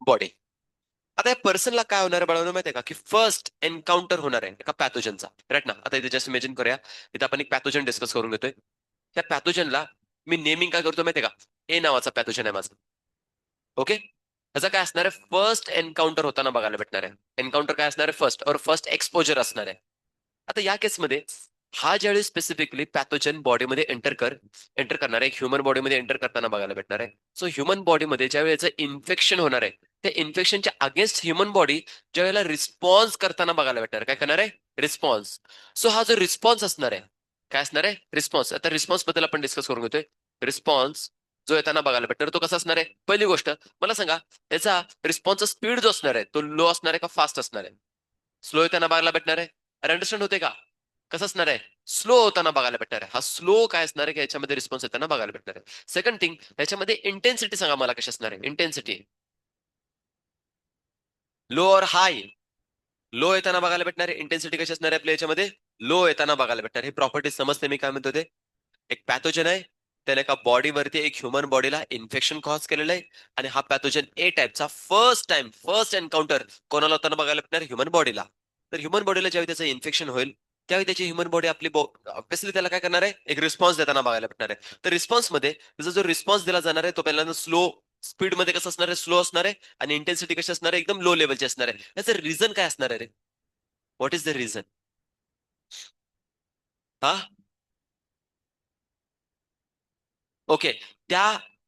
Body. आता या पर्सनला काय होणार आहे बाळांनो माहिती आहे का, की फर्स्ट एन्काउंटर होणार आहे एका पॅथोजनचा, राईट ना. आता इथे जस्ट इमेजिन करूया, इथे आपण एक पॅथोजन डिस्कस करून घेतोय. त्या पॅथोजनला मी नेमिंग काय करतो माहितीये का, ए नावाचा पॅथोजन आहे माझा. ओके, त्याचा काय असणार आहे, फर्स्ट एन्काउंटर होताना बघायला भेटणार आहे. एन्काउंटर काय असणार आहे, फर्स्ट और फर्स्ट एक्सपोजर असणार आहे. आता या केसमध्ये हा ज्यावेळी स्पेसिफिकली पॅथोजन बॉडीमध्ये एंटर करणार आहे, ह्युमन बॉडीमध्ये एंटर करताना बघायला भेटणार आहे. सो ह्युमन बॉडीमध्ये ज्यावेळी याचं इन्फेक्शन होणार आहे, त्या इन्फेक्शनच्या अगेन्स्ट ह्युमन बॉडी ज्यावेळेला रिस्पॉन्स करताना बघायला भेटणार, काय करणार आहे, रिस्पॉन्स. सो हा जो रिस्पॉन्स असणार आहे, काय असणार आहे, रिस्पॉन्स. आता रिस्पॉन्स बद्दल आपण डिस्कस करून घेतोय. रिस्पॉन्स जो येताना बघायला भेटणार तो कसा असणार आहे, पहिली गोष्ट मला सांगा, त्याचा रिस्पॉन्सचा स्पीड जो असणार आहे तो लो असणार आहे का फास्ट असणार आहे. स्लो येताना बघायला भेटणार आहे, अरे अंडरस्टँड होते का, कसं असणार आहे, स्लो होताना बघायला भेटणार आहे. हा स्लो काय असणार आहे की याच्यामध्ये रिस्पॉन्स येताना बघायला भेटणार आहे. सेकंड थिंग, याच्यामध्ये इंटेन्सिटी सांगा मला कशी असणार आहे, इंटेन्सिटी लो और हाय. लो येताना बघायला भेटणार आहे, इंटेन्सिटी कशी असणार आहे आपल्या याच्यामध्ये, लो येताना बघायला भेटणार. ही प्रॉपर्टी समजते मी काय म्हणतो ते. एक पॅथोजन आहे, त्याने एका बॉडीवरती एक ह्युमन बॉडीला इन्फेक्शन कॉज केलेलं आहे, आणि हा पॅथोजन ए टाईपचा फर्स्ट एन्काउंटर कोणाला होताना बघायला भेटणार, ह्युमन बॉडीला. तर ह्युमन बॉडीला ज्यावेळी त्याचं इन्फेक्शन होईल, त्यावेळी त्याची ह्युमन बॉडी आपली ऑब्विसली त्याला काय करणार आहे, एक रिस्पॉन्स देताना बघायला भेटणार आहे. तर रिस्पॉन्समध्ये त्याचा जो रिस्पॉन्स दिला जाणार आहे तो पहिल्यांदा स्लो स्पीडमध्ये कसं असणार आहे, स्लो असणार आहे, आणि इंटेन्सिटी कशी असणार आहे, एकदम लो लेवलची असणार आहे. याचं रिझन काय असणार आहे रे, व्हॉट इज द रिझन. हा, ओके, त्या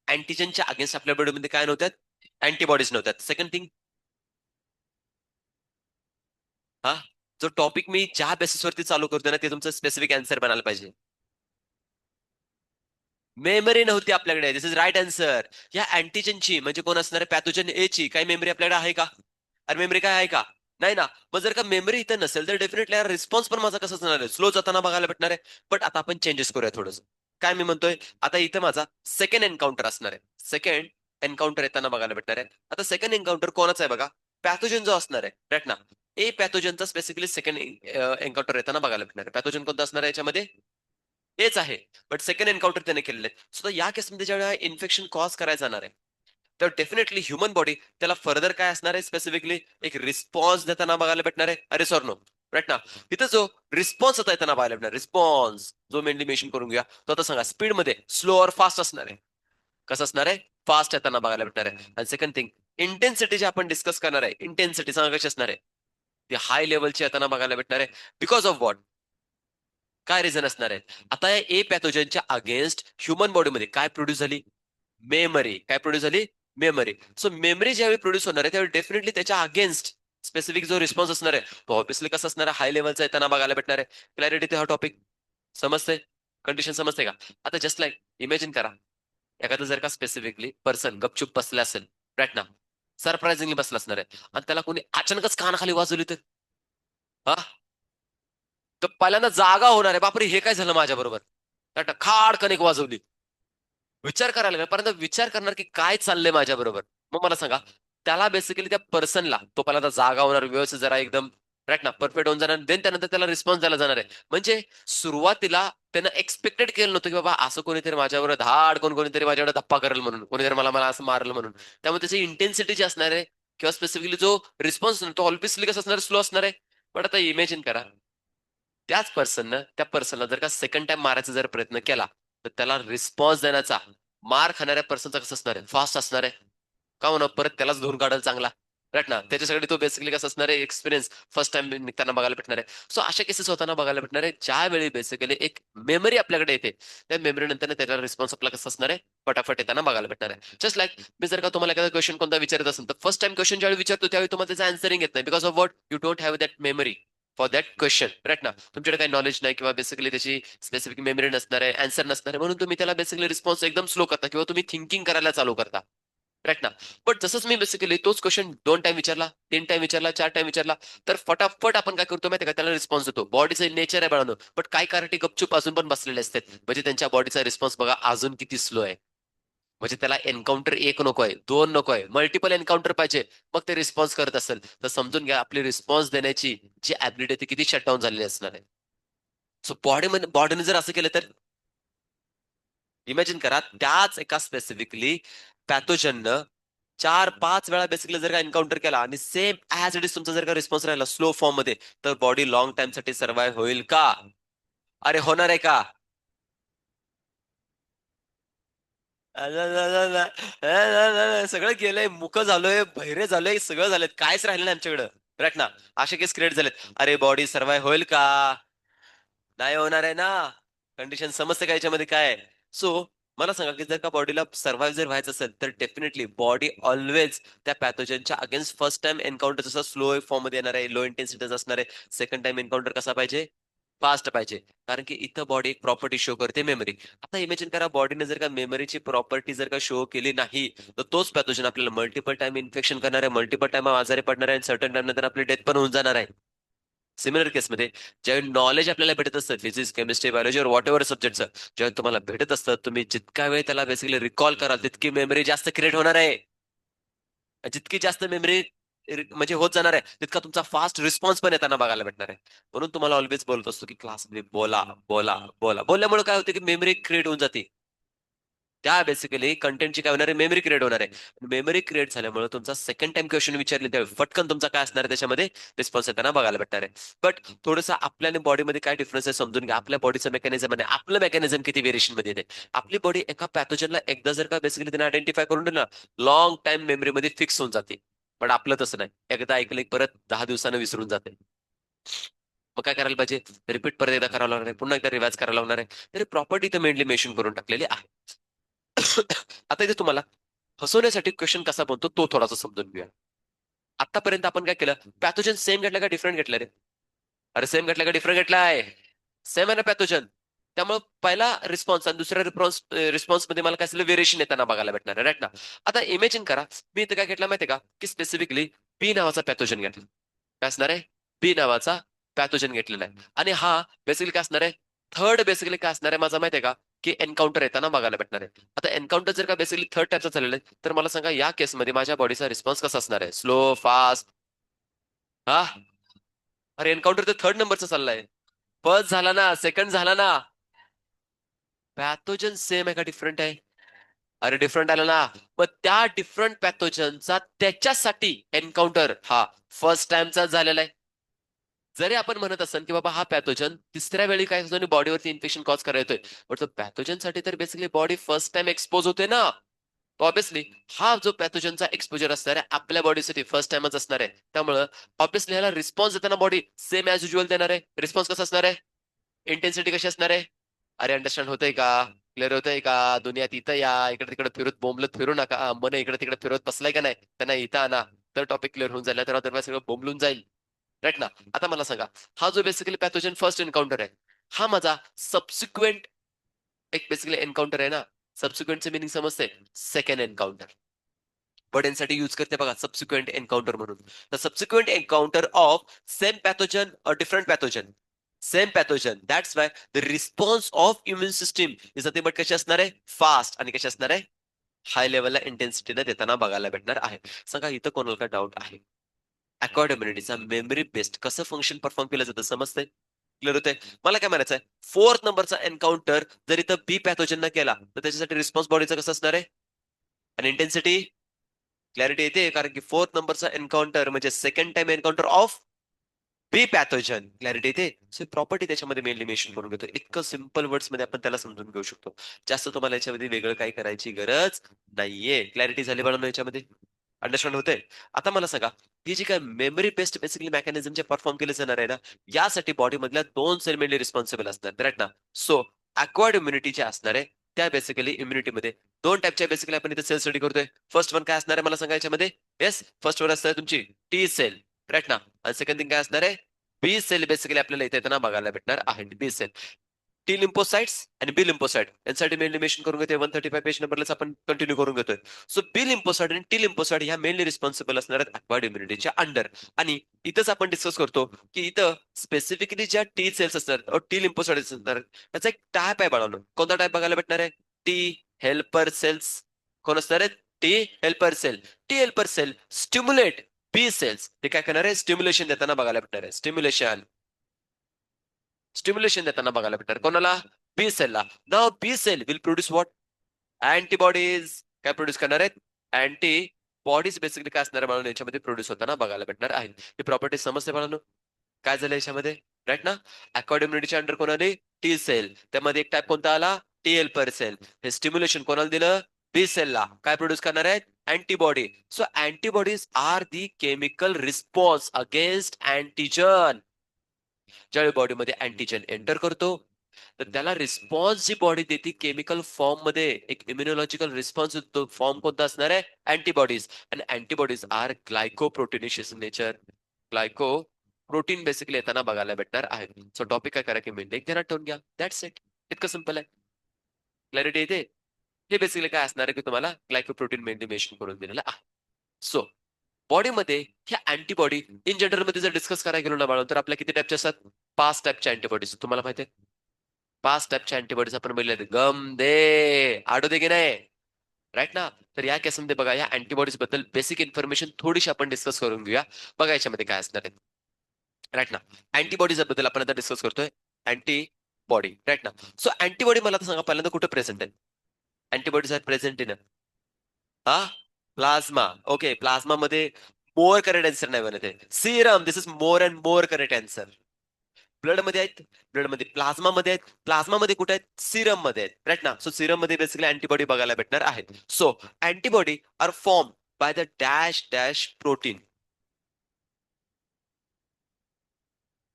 अँटीजनच्या अगेन्स्ट आपल्या बॉडीमध्ये काय नव्हत्यात, अँटीबॉडीज नव्हत्यात. सेकंड थिंग, हा, जो टॉपिक मी ज्या बेसिसवरती चालू करतोय ना ते तुमचं स्पेसिफिक आन्सर बनायला पाहिजे. मेमरी नव्हती आपल्याकडे, दिस इज राईट आन्सर. या अँटीजनची म्हणजे कोण असणार आहे, पॅथोजन ए ची काही मेमरी आपल्याकडे आहे का, अरे मेमरी काय आहे का, नाही ना. मग जर का मेमरी इथं नसेल तर डेफिनेटली रिस्पॉन्स पण माझा कसा असणार आहे, स्लो जाताना बघायला भेटणार आहे. बट आता आपण चेंजेस करूया थोडंसं. काय मी म्हणतोय, आता इथं माझा सेकंड एन्काउंटर असणार आहे, सेकंड एन्काउंटर येताना बघायला भेटणार आहे. आता सेकंड एन्काउंटर कोणाचा आहे बघा, पॅथोजन जो असणार आहे, राईट ना. ए पॅथोजनचा स्पेसिफिकली सेकंड एन्काउंटर येताना बघायला भेटणार आहे. पॅथोजन कोणता असणार आहे याच्यामध्ये, तेच आहे. बट सेकंड एन्काउंटर त्याने केलेलं आहे. सो या केसमध्ये ज्यावेळेला इन्फेक्शन कॉज करायला जाणार आहे, तर डेफिनेटली ह्युमन बॉडी त्याला फर्दर काय असणार आहे, स्पेसिफिकली एक रिस्पॉन्स देताना बघायला भेटणार आहे. अरे सॉर नो, राईट ना. इथं जो रिस्पॉन्स होता येताना बघायला भेटणार, रिस्पॉन्स जो मेनली मेन्शन करून घ्या, तो आता सांगा स्पीड मध्ये स्लो और फास्ट असणार आहे, कसं असणार आहे, फास्ट येताना बघायला भेटणार आहे. आणि सेकंड थिंग, इंटेन्सिटी जे आपण डिस्कस करणार आहे, इंटेन्सिटी सांगा कशी असणार आहे, ती हाय लेवलची येताना बघायला भेटणार आहे. बिकॉज ऑफ व्हॉट, काय रिझन असणार आहे. आता या ए पॅथोजनच्या अगेन्स्ट ह्युमन बॉडीमध्ये काय प्रोड्यूस झाली, मेमरी. काय प्रोड्यूस झाली, मेमरी. सो मेमरी ज्यावेळी प्रोड्यूस होणार आहे त्यावेळी डेफिनेटली त्याच्या अगेन्स्ट स्पेसिफिक जो रिस्पॉन्स असणार आहे तो ऑब्विसली कसा असणार आहे, हाय लेवलचा येताना बघायला भेटणार आहे. क्लॅरिटी ते हा टॉपिक समजते, कंडिशन समजते का. आता जस्ट लाईक इमॅजिन करा, एखादं जर का स्पेसिफिकली पर्सन गपचूप बसले असेल, राईट ना, सरप्राइझिंगली बसला असणार आहे, आणि त्याला कोणी अचानकच कानाखाली वाजवली तर, हा, तर पहिल्यांदा जागा होणार आहे, बापरे हे काय झालं माझ्या बरोबर, खाड कणिक वाजवली. विचार करायला लागला, परंतु विचार करणार की काय चाललंय माझ्या बरोबर. मग मला सांगा, त्याला बेसिकली त्या पर्सनला तो पहिल्यांदा जागा होणार, व्यवस्थित जरा एकदम, राईट ना, परफेक्ट होऊन जाणार, देन त्यानंतर त्याला रिस्पॉन्स द्यायला जाणार आहे. म्हणजे सुरुवातीला त्यानं एक्सपेक्टेड केलं नव्हतं की बाबा असं कोणीतरी माझ्यावर धाड, कोणीतरी माझ्यावर धप्पा करेल म्हणून, कोणीतरी मला मला असं मारेल म्हणून. त्यामुळे त्याची इंटेन्सिटी जी असणार आहे किंवा स्पेसिफिकली जो रिस्पॉन्स तो ऑब्विसली कसं असणार, स्लो असणार आहे. पण आता इमॅजिन करा, त्याच पर्सननं त्या पर्सनला जर का सेकंड टाइम मारायचा जर प्रयत्न केला, तर त्याला रिस्पॉन्स देण्याचा, मार खाणाऱ्या पर्सनचा कसं असणार आहे, फास्ट असणार आहे. का म्हणा, परत त्यालाच धुवून काढायला चांगला, राईट ना. त्याच्यासाठी तो बेसिकली कसं असणार आहे, एक्सपिरियन्स फर्स्ट टाइम निघताना बघायला भेटणार आहे. सो अशा केसेस होताना बघायला भेटणार आहे ज्यावेळी बेसिकली एक मेमरी आपल्याकडे येते, त्या मेमरी नंतर त्याचा रिस्पॉन्स आपला कसं असणार आहे, फटाफट येताना बघायला भेटणार आहे. जस्ट लाईक मी जर का तुम्हाला एखादा क्वेश्चन कोणता विचारत असेल, तर फर्स्ट टाइम क्वेश्चन ज्यावेळी विचारतो त्यावेळी तुम्हाला त्याचं आन्सरिंग येत नाही, because of what, you don't have that memory for that question, right ना. तुमच्याकडे काही नॉलेज नाही किंवा बेसिकली त्याची स्पेसिफिक मेमरी नसणार आहे, आन्सर नसणार आहे, म्हणून तुम्ही त्याला बेसिकली रिस्पॉन्स एकदम स्लो करता किंवा तुम्ही थिंकिंग करायला चालू करता, राईट ना. बट जसंच मी बेसिकली तोच क्वेश्चन 2 टाइम विचारला, 3 टाइम विचारला, 4 टाइम विचारला, तर फटाफट आपण काय करतो माहिती का, त्याला रिस्पॉन्स देतो. बॉडीचं नेचर आहे बाळांनो. बट काही कार्टी गपचूप अजून पण बसलेले असतात, म्हणजे त्यांच्या बॉडीचा रिस्पॉन्स बघा अजून किती स्लो आहे. म्हणजे त्याला एन्काउंटर एक नको आहे, दोन नको आहे, मल्टिपल एन्काउंटर पाहिजे, मग ते रिस्पॉन्स करत असेल तर समजून घ्या आपली रिस्पॉन्स देण्याची जी ऍबिलिटी ती किती शटडाऊन झालेली असणार आहे. सो बॉडीने जर असं केलं तर इमॅजिन करा, त्याच एका स्पेसिफिकली पॅथोजननं 4-5 वेळा बेसिकली जर का एन्काउंटर केला आणि सेम ऍज इट इज तुमचा जर का रिस्पॉन्स राहिला स्लो फॉर्म मध्ये, तर बॉडी लॉंग टाइम साठी सर्व्हाइव्ह होईल का? अरे होणार आहे का? सगळं गेलंय, मुक झालोय, बहिरे झालोय, सगळं झालंय, कायच राहिलं नाही आमच्याकडं. राईट ना? असे केस क्रिएट झालेत. अरे बॉडी सर्व्हाइव्ह होईल का? नाही होणार आहे ना. कंडिशन समजते का याच्यामध्ये काय? सो मला सांगा की जर का बॉडीला सर्व्हाइव्ह जर व्हायचं असेल तर डेफिनेटली बॉडी ऑलवेज त्या पॅथोजनच्या अगेन्स्ट फर्स्ट टाइम एन्काउंटर जसं स्लो फॉर्म मध्ये येणार आहे, लो इंटेन्सिटी असणार आहे, सेकंड टाइम एन्काउंटर कसा पाहिजे? फास्ट पाहिजे. कारण की इथं बॉडी एक प्रॉपर्टी शो करते मेमरी. आता इमेजिन करा बॉडीने जर का मेमरीची प्रॉपर्टी जर का शो केली नाही, तर तोच पॅथोजन आपल्याला मल्टिपल टाइम इन्फेक्शन करणार आहे, मल्टिपल टाइम आजारी पडणार आहे आणि सर्टन टाइम नंतर आपली डेथ पण होऊन जाणार आहे. सिमिलर केसमध्ये ज्यावेळी नॉलेज आपल्याला भेटत असतं physics chemistry biology whatever सब्जेक्टचं, जेव्हा तुम्हाला भेटत असतं तुम्ही जितका वेळ त्याला बेसिकली रिकॉल कराल तितकी मेमरी जास्त क्रिएट होणार आहे. जितकी जास्त मेमरी म्हणजे होत जाणार आहे तितका तुमचा फास्ट रिस्पॉन्स पण येताना बघायला भेटणार आहे. म्हणून तुम्हाला ऑलवेज बोलत असतो की क्लासमध्ये बोला बोला बोला, बोलल्यामुळे काय होते की मेमरी क्रिएट होऊन जाते. त्या बेसिकली कंटेंटची काय होणार आहे? मेमरी क्रिएट होणार आहे. मेमरी क्रिएट झाल्यामुळे तुमचा सेकंड टाइम क्वेश्चन विचारले त्यावेळी फटकन तुमचा काय असणार आहे त्याच्यामध्ये रिस्पॉन्स येताना बघायला भेटणार आहे. बट थोडंसं आपल्या बॉडीमध्ये काय डिफरन्स आहे समजून घ्या. आपल्या बॉडीचं मेकॅनिझम आहे, आपलं मेकॅनिझम किती व्हेरिएशन मध्ये येते. आपली बॉडी एका पॅथोजनला एकदा जर का बेसिकली त्याने आयडेंटिफाय करून दिलं लॉंग टाइम मेमरीमध्ये फिक्स होऊन जाते. पण आपलं तसं नाही, एकदा ऐकलं की परत 10 दिवसानं विसरून जाते. मग काय करायला पाहिजे? रिपीट परत एकदा करावं लागणार आहे, पुन्हा एकदा रिवाइज करायला लागणार आहे. तरी प्रॉपर्टी तर मेनली मेन्शन करून टाकलेली आहे. आता इथे तुम्हाला फसवण्यासाठी क्वेश्चन कसा बनतो तो थोडासा समजून घेऊया. आतापर्यंत आपण काय केलं? पॅथोजन सेम घेतला का डिफरंट घेतला रे? अरे सेम घेतला का डिफरंट घेतलाय? सेम आहे ना पॅथोजन. त्यामुळे पहिला रिस्पॉन्स आणि दुसऱ्या रिस्पॉन्स मध्ये मला काय असेल व्हेरिएशन येताना बघायला भेटणार आहे. राईट ना? आता इमेजिन करा मी इथे काय घेतला माहितीये का की स्पेसिफिकली बी नावाचा पॅथोजन घेतला. काय असणार आहे? बी नावाचा पॅथोजन घेतलेला आहे आणि हा बेसिकली काय असणार आहे? थर्ड बेसिकली काय असणार आहे माझा माहितीये का की एन्काउंटर येताना बघायला भेटणार आहे. आता एन्काउंटर जर का बेसिकली थर्ड टाईपचा झालेला आहे तर मला सांगा या केसमध्ये माझ्या बॉडीचा रिस्पॉन्स कसा असणार आहे? Slow fast? हा? अरे एन्काउंटर तर थर्ड नंबरचा चाललाय. फर्स्ट झाला ना, सेकंड झाला ना. पॅथोजन सेम आहे का डिफरंट आहे? अरे डिफरंट आला ना. पण त्या डिफरंट पॅथोजनचा त्याच्यासाठी एन्काउंटर हा फर्स्ट टाइमचा झालेला आहे. जरी आपण म्हणत असेल की बाबा हा पॅथोजन तिसऱ्या वेळी काय होतं बॉडीवरती इन्फेक्शन कॉज करायला येतोय, पण तो पॅथोजन साठी तर basically body first time expose होते ना. ऑब्विसली हा जो पॅथोजनचा एक्सपोजर असणार आहे आपल्या बॉडीसाठी फर्स्ट टाइमच असणार आहे. त्यामुळं ऑब्विसली ह्याला रिस्पॉन्स देताना बॉडी सेम ऍज युजल देणार आहे. रिस्पॉन्स कसा असणार आहे? इंटेन्सिटी कशी असणार आहे? अरे अंडरस्टँड होतंय का? क्लिअर होतंय का? दुनियात इथं या, इकडे तिकडे फिरत बोंबलत फिरू नका. मन इकडे तिकडे फिरत बसलाय का नाही? त्यांना इथं आणा, तर टॉपिक क्लिअर होऊन जाईल, तर अदरवाईज सगळं बोंबलून जाईल. राईट ना? आता मला सांगा हा जो बेसिकली पॅथोजन फर्स्ट एन्काउंटर आहे हा माझा सबसिक्वेंट एक बेसिकली एन्काउंटर आहे ना. सबसिक्वेंटचं मिनिंग समजते? Second encounter. बर्डेनसाठी यूज करते बघा सबसिक्वेंट एन्काउंटर म्हणून. The subsequent encounter of same pathogen और different pathogen. Same pathogen that's why the response of immune system is nothing but कशी असणार आहे? फास्ट आणि कशी असणार आहे? हाय लेवलला इंटेन्सिटीने देताना बघायला भेटणार आहे. सांगा इथं कोणाला काय डाऊट आहे? अकॉर्ड इम्युनिटीचा मेमरी बेस्ड कसं फंक्शन परफॉर्म केलं जातं समजतंय? क्लिअर होतंय? मला काय म्हणायचं आहे फोर्थ नंबरचा एन्काउंटर जर इथं बी पॅथोजन केला तर त्याच्यासाठी रिस्पॉन्स बॉडीचा कसं असणार आहे? आणि इंटेन्सिटी क्लॅरिटी येते कारण की फोर्थ नंबरचा एन्काउंटर म्हणजे second time encounter of B pathogen. Clarity येते? सो प्रॉपर्टी त्याच्यामध्ये मेनली मेन्शन करून घेतो. इतकं सिम्पल वर्ड्स मध्ये आपण त्याला समजून घेऊ शकतो. जास्त तुम्हाला याच्यामध्ये वेगळं काही करायची गरज नाहीये. क्लॅरिटी झाली बाळांनो याच्यामध्ये? अंडरस्टँड होतंय? आता मला सांगा ही जी काय मेमरी बेस्ड बेसिकली मेकॅनिझम जे परफॉर्म केले जाणार आहे ना यासाठी बॉडी मधल्या 2 सेल मेनली रिस्पॉन्सिबल असतात. राईट ना? सो अक्वायर्ड इम्युनिटी जे असणार आहे त्या बेसिकली इम्युनिटीमध्ये 2 टाईपच्या बेसिकली आपण इथे सेल स्टडी करतोय. फर्स्ट वन काय असणार आहे मला सांगा याच्यामध्ये? येस फर्स्ट वन असणार तुमची टी सेल. राईट ना? आणि सेकंड थिंग काय असणार आहे? बी सेल बेसिकली आपल्याला इथे येताना बघायला भेटणार आहे. बी सेल टी लिम्पोसाइट्स आणि बी लिम्पोसाइट यांसाठी मेनली मेन्शन करून घेतोय 135 पेज नंबरलाच आपण कंटिन्यू करून घेतोय. सो बी लिम्पोसाइट आणि टी लिम्पोसाइट ह्या मेनली रिस्पॉन्सिबल असणार आहेत अक्वायर्ड इम्युनिटीच्या अंडर. आणि इथंच आपण डिस्कस करतो की इथं स्पेसिफिकली ज्या टी सेल्स असणार टी लिम्पोसाइट असणार त्याचा एक टाईप आहे बाळांनो. कोणता टाईप बघायला भेटणार आहे? T helper cells. कोण असणार आहेत? T helper cell. T helper cell stimulate B cells. ते काय करणार आहे? स्टिम्युलेशन देताना बघायला भेटणार आहे. स्टिम्युलेशन देताना बघायला भेटणार कोणाला? बी सेलला. नाव B cell will produce what? Antibodies. काय प्रोड्यूस करणार आहेत? अँटी बॉडीज बेसिकली काय असणार म्हणून याच्यामध्ये प्रोड्यूस होताना बघायला भेटणार आहेत. ही प्रॉपर्टी समजते म्हणून काय झालं याच्यामध्ये, राईट ना. अक्वायर्ड इम्युनिटीच्या अंडर कोण आली, टी सेल. त्यामध्ये एक टाइप कोणता आला, टीएल पर सेल. हे स्टिम्युलेशन कोणाला दिलं, बी सेलला. काय प्रोड्यूस करणार आहेत, antibody. So antibodies are the chemical response against antigen. ज्यावेळी बॉडीमध्ये अँटीजन एंटर करतो तर त्याला रिस्पॉन्स जी बॉडी देते केमिकल फॉर्म मध्ये, एक इम्युनॉलॉजिकल रिस्पॉन्स, तो फॉर्म कोणता असणार आहे, अँटीबॉडीज. आणि antibodies are glycoproteinaceous nature. Glycoprotein basically येताना बघायला भेटणार आहे. सो टॉपिक काय करा की मेनली एक ध्यानात ठेवून घ्या, दॅट्स इट. इतकं सिंपल आहे. क्लॅरिटी येते. हे बेसिकली काय असणार आहे की तुम्हाला ग्लायकोप्रोटीन मेनली मेन्शन करून दिलेलं आहे. सो बॉडीमध्ये ह्या अँटीबॉडी इन जनरल मध्ये जर डिस्कस करायला गेलो ना बाळा, तर आपल्या किती टाईपच्या असतात, 5 टाईपच्या अँटीबॉडीज. तुम्हाला माहिती आहे 5 टाईपच्या अँटीबॉडीज आपण बघितले, गम दे आडो दे की नाही, राईट ना. तर या केसमध्ये बघा, या अँटीबॉडीज बद्दल बेसिक इन्फॉर्मेशन थोडीशी आपण डिस्कस करून घेऊया. बघा याच्यामध्ये काय असणार आहे, राईट ना. अँटीबॉडीज बद्दल आपण आता डिस्कस करतोय. अँटीबॉडी, राईट ना. सो अँटीबॉडी मला आता सांगा पहिल्यांदा कुठे प्रेझेंट आहे. अँटीबॉडीज आर प्रेझेंट इन, हा, प्लाझ्मा. ओके, प्लाझ्मा मध्ये मोर करेक्ट आन्सर नाही बनत आहे. Serum, this is more and more correct answer. Blood मध्ये आहेत, ब्लड मध्ये, प्लाझ्मा मध्ये आहेत, प्लाझ्मा मध्ये कुठे आहेत, सिरम मध्ये आहेत, राईट ना. सो सिरम मध्ये बेसिकली अँटीबॉडी बघायला भेटणार आहेत. So antibody are form by the dash dash protein.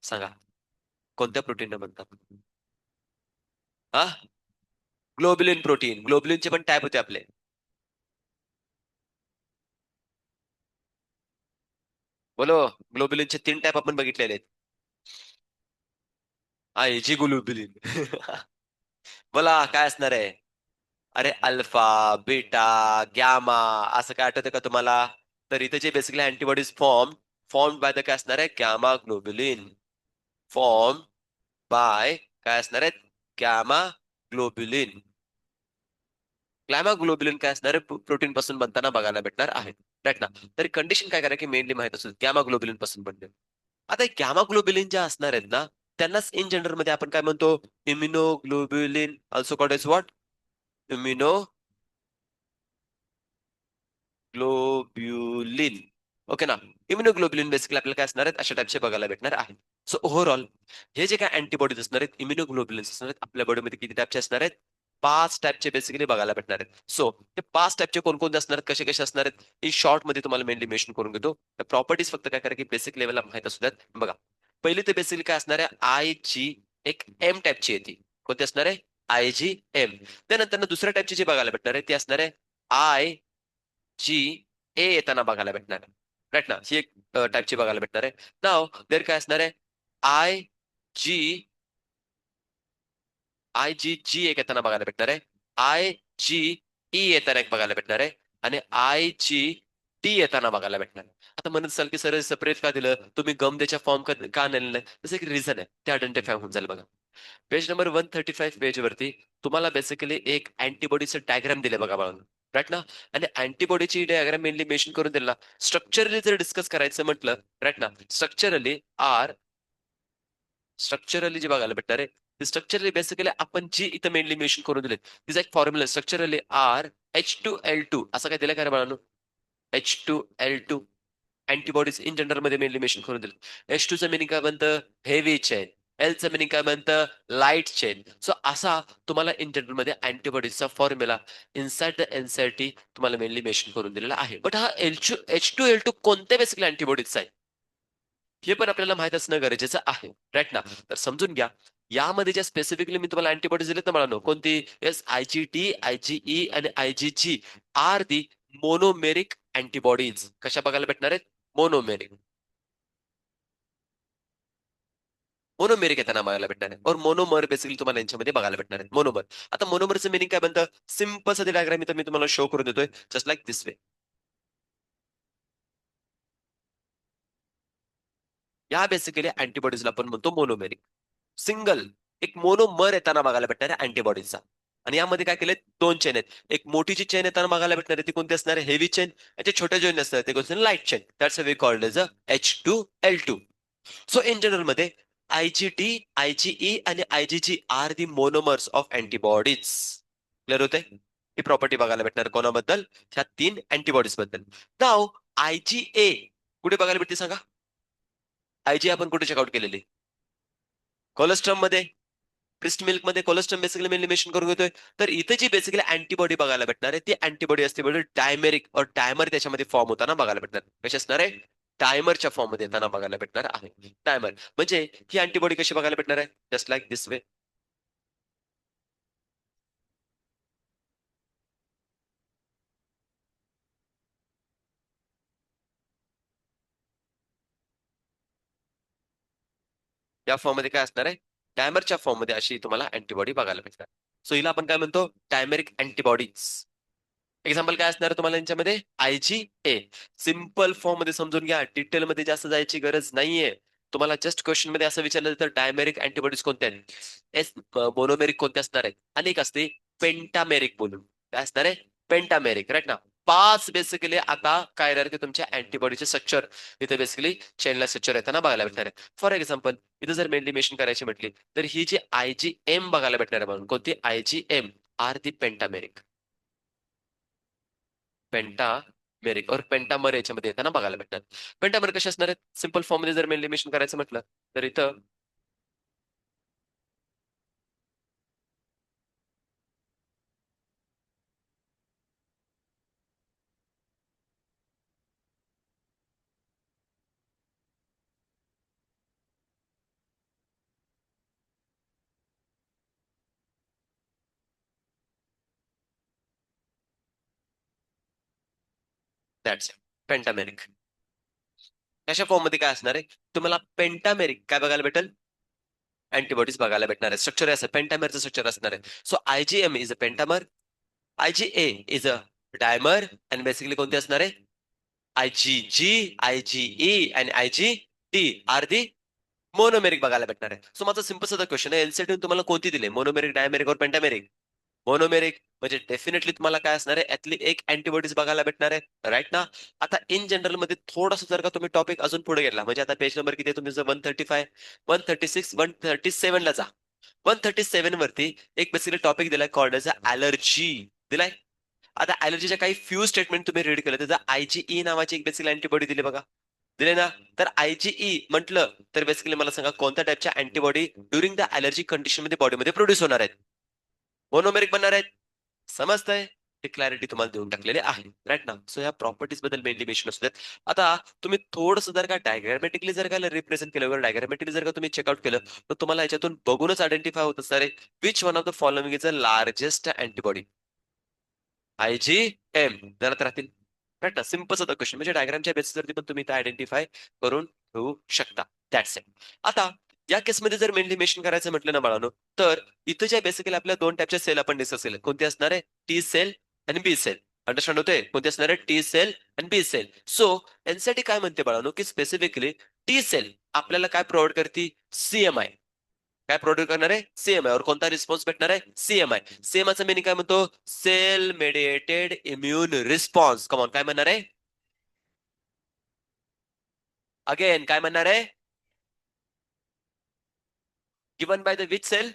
सांगा कोणत्या प्रोटीन म्हणतात, हा, ग्लोबुलिन प्रोटीन. ग्लोबुलिनचे पण टाईप होते आपले. बोलो, ग्लोबुलिनचे 3 टाईप आपण बघितलेले आहेत. IG globulin. बोला काय असणार आहे, अरे अल्फा, बीटा, गॅमा, असं काय आठवतं का तुम्हाला. तर इथे जे basically antibodies form by the काय असणार आहे, गॅमा ग्लोबुलिन. फॉर्म बाय काय असणार आहे, गॅमा ग्लोबुलिन. ग्लॅमा ग्लोबुलिन काय असणार आहे, प्रोटीन पासून बनताना बघायला भेटणार आहे, राईट ना. तरी कंडिशन काय करा की मेनली माहित असेल गॅमा ग्लोबुलिन पासून बनते. आता गॅमा ग्लोबुलिन ज्या असणार आहेत ना, त्यांनाच इन जनरल मध्ये आपण काय म्हणतो, immunoglobulin, also called as what, immunoglobulin. Okay ना. इम्युनोग्लोब्युलिन बेसिकली आपल्याला काय असणार आहेत, अशा टाईपचे बघायला भेटणार आहेत. सो ओव्हरऑल हे जे काय अँटीबॉडीज असणार आहेत, इम्युनोग्लोब्युलिन्स असणार आहेत, आपल्या बॉडीमध्ये किती टाईपचे असणार आहेत, 5 टाईपचे बेसिकली बघायला भेटणार आहेत. सो हे 5 टाईपचे कोणकोणते असणार आहेत, कसे कसे असणार आहेत, इन शॉर्ट मध्ये तुम्हाला मेनली मेन्शन करून घेतो. प्रॉपर्टीज फक्त काय करा की बेसिक लेवलला माहित असू द्यात. बघा पहिली ते बेसिकली काय असणार आहे, आय जी, एक एम टाईपची येते. कोणती असणार आहे, आय जी एम. त्यानंतर दुसऱ्या टाईपची जी बघायला भेटणार आहे ती असणार आहे आय जी ए येताना बघायला भेटणार आहे, राईट ना. ही एक टाईपची बघायला भेटणार आहे. नाव देर काय असणार आहे, आय जी, आय जी जी एक येताना बघायला भेटणार आहे, आय जी ई येताना एक बघायला भेटणार आहे, आणि आय जी टी येताना बघायला भेटणार आहे. आता म्हणत असाल की सर सेपरेट का दिलं तुम्ही, गम त्याच्या फॉर्म का नेलं नाही, तसं एक रिझन आहे, ते आयडेंटिफाय होऊन जाईल. बघा पेज नंबर 135 पेज वरती तुम्हाला बेसिकली एक अँटीबॉडीचं डायग्राम दिले बघा बाळांनो, राईट ना. आणि अँटीबॉडीची डायग्राम मेनली मेन्शन करून दिला. स्ट्रक्चरली जर डिस्कस करायचं म्हटलं, राईट ना, स्ट्रक्चरली जे बघायला भेटणार आहे, स्ट्रक्चरली बेसिकली आपण जी इथं मेनली मेन्शन करून दिले, तिचा एक फॉर्म्युला स्ट्रक्चरली आर H2L2 असं काय दिलं का रे बाळांनो, H2L2. अँटीबॉडीज इन जनरल मध्ये मेनली मेन्शन करून दिले. H2 चं मिनिंग काय बनतं, हेवी चेन. L चं मिनिंग काय बनतं, लाईट चेन. सो असा तुम्हाला इन जनरल मध्ये अँटीबॉडीजचा फॉर्म्युला इनसाइड द एनसीईआरटी तुम्हाला मेनली मेन्शन करून दिलेला आहे. बट हा H2L2 कोणत्या बेसिकली अँटीबॉडीजचा आहे हे पण आपल्याला माहित असणं गरजेचं आहे, राईट ना. तर समजून घ्या, यामध्ये ज्या स्पेसिफिकली मी तुम्हाला अँटीबॉडीज दिलेत ना मला, कोणती, येस, IgT, IgE आणि IgG are the monomeric antibodies. कशा बघायला भेटणार आहेत, मोनोमेरिक. मोनोमेरिक येताना बघायला भेटणार आहे, और मोनोमर बेसिकली तुम्हाला यांच्यामध्ये बघायला भेटणार आहे, मोनोमर. आता मोनोमरचं मिनिंग काय बनतं, सिंपल सा डायग्राम मी तुम्हाला शो करून देतोय, जस्ट लाईक दिस वे. या बेसिकली अँटीबॉडीजला आपण म्हणतो मोनोमेरिक. सिंगल एक मोनोमर येताना बघायला भेटणार आहे अँटीबॉडीजचा. आणि यामध्ये काय केलंय, 2 चेन आहेत. एक मोठी जी चेन येताना बघायला भेटणार आहे ती कोणती असणार आहे, हेवी चेन. याचे छोटे चेन असतात ते कोणते, light chain. That's way called as H2L2. So in general मध्ये IgT, IgE आणि IgG are the monomers of antibodies. Clear होते. ही प्रॉपर्टी बघायला भेटणार कोणाबद्दल? ह्या 3 अँटीबॉडीज बद्दल. नाव IgA कुठे बघायला भेटते सांगा? IgA आपण कुठे चेकआउट केलेली? कोलेस्ट्रॉम मध्ये, क्रिस्ट मिल्क मध्ये कोलेस्ट्रॉम बेसिकली मेलिमिनेशन करून घेतोय. तर इथे जी बेसिकली अँटीबॉडी बघायला भेटणार आहे ती अँटीबॉडी असते म्हणजे डायमेरिक और डायमर त्याच्यामध्ये फॉर्म होताना बघायला भेटणार. कशी असणार आहे? डायमरच्या फॉर्म मध्ये येताना बघायला भेटणार आहे. डायमर म्हणजे ही अँटीबॉडी कशी बघायला भेटणार आहे? Just like this way. या फॉर्म मध्ये काय असणार आहे? डायमरच्या फॉर्म मध्ये अशी तुम्हाला अँटीबॉडी बघायला भेटणार. सो हिला आपण काय म्हणतो? Dimeric antibodies. एक्झाम्पल काय असणार तुम्हाला यांच्यामध्ये? IgA. सिंपल फॉर्म मध्ये समजून घ्या, डिटेल मध्ये जास्त जायची गरज नाहीये. तुम्हाला जस्ट क्वेश्चन मध्ये असं विचारलं तर डायमेरिक अँटीबॉडीज कोणत्या आहेत? मोनोमेरिक कोणते असणार आहेत? अनेक असते पेंटामेरिक बोलून. काय असणार आहे? पेंटामेरिक, राईट ना. 5 बेसिकली आता काय राहते तुमच्या अँटीबॉडीचे स्ट्रक्चर इथे बेसिकली चेनला स्ट्रक्चर येताना बघायला भेटणार आहे. फॉर एक्झाम्पल इथे जर मेलिमिनेशन करायची म्हटली तर ही जी IgM बघायला भेटणार आहे म्हणून कोणती? IgM are the pentameric. Pentameric और पेंटामर याच्यामध्ये येताना बघायला भेटणार. पेंटामर कसे असणार आहेत? सिंपल फॉर्म मध्ये जर मेलिमिनेशन करायचं म्हटलं तर इथं दॅट्स पेंटामेरिक. अशा फॉर्म मध्ये काय असणार आहे? तुम्हाला पेंटामेरिक काय बघायला भेटेल? अँटीबॉडीज बघायला भेटणार आहे. स्ट्रक्चर असं पेंटामेरचं स्ट्रक्चर असणार आहे. So IgM is a pentamer, IgA is a dimer आणि बेसिकली कोणते असणार आहे? IgG, IgE आणि IgD आर दी मोनोमेरिक बघायला भेटणार आहे. सो माझा सिंपल साधा क्वेश्चन आहे, एलसीडी तुम्हाला कोणती दिली? मोनोमेरिक, डायमेरिक और पेंटामेरिक? मोनोमेरिक म्हणजे डेफिनेटली तुम्हाला काय असणार आहे? यातली एक अँटीबॉडीज बघायला भेटणार आहे, राईट ना. आता इन जनरल मध्ये थोडंसं जर का तुम्ही टॉपिक अजून पुढे गेला म्हणजे आता पेज नंबर किती आहे तुम्ही? 135, 136, 137 ला जा. 137 वरती एक बेसिकली टॉपिक दिलाय कॉल्ड एज अलर्जी दिलाय. आता अलर्जीच्या काही फ्यू स्टेटमेंट तुम्ही रीड केलं त्याचा IgE नावाची एक बेसिकली अँटीबॉडी दिली बघा. दिले ना. तर IgE म्हटलं तर बेसिकली मला सांगा कोणत्या टाइपच्या antibody during the allergy condition मध्ये बॉडीमध्ये प्रोड्यूस होणार आहेत? मोनोमेरिक बनणार आहेत. समजतंय? हे क्लॅरिटी तुम्हाला देऊन टाकलेली आहे, राईट ना. सो या प्रॉपर्टीज बद्दल मेनली मेन्शन असू देत. आता तुम्ही थोडंसं जर का डायग्रामॅटिकली जर का रिप्रेझेंट केलं, डायग्रामॅटिकली जर का तुम्ही चेकआउट केलं तर तुम्हाला याच्यातून बघूनच आयडेंटिफाय होत असणार आहे which one of the following is a largest antibody. IgM ध्यानात राहतील, राईट ना. सिंपल होता क्वेश्चन म्हणजे डायग्रामच्या बेसिसवरती पण तुम्ही आयडेंटिफाय करून ठेवू शकता. That's it. आता या केसमध्ये जर मेनली मेन्शन करायचं म्हटलं ना बाळांनो, तर इथं ज्या बेसिकली आपल्या 2 टाईपच्या सेल आपण डिस्कस केल्या कोणते असणार आहे? T सेल आणि B सेल. अंडरस्टँड होते? कोणते असणार आहे? T सेल आणि B सेल. सो यांच्यासाठी काय म्हणते बाळांनो की स्पेसिफिकली T सेल आपल्याला काय प्रोव्हाइड करते? CMI. काय प्रोड्यूस करणार आहे? CMI. और कोणता रिस्पॉन्स भेटणार आहे? CMI. CMI मिनिंग काय म्हणतो? Cell mediated immune response. Come on काय म्हणणार आहे? अगेन काय म्हणणार आहे? Given by the which cell?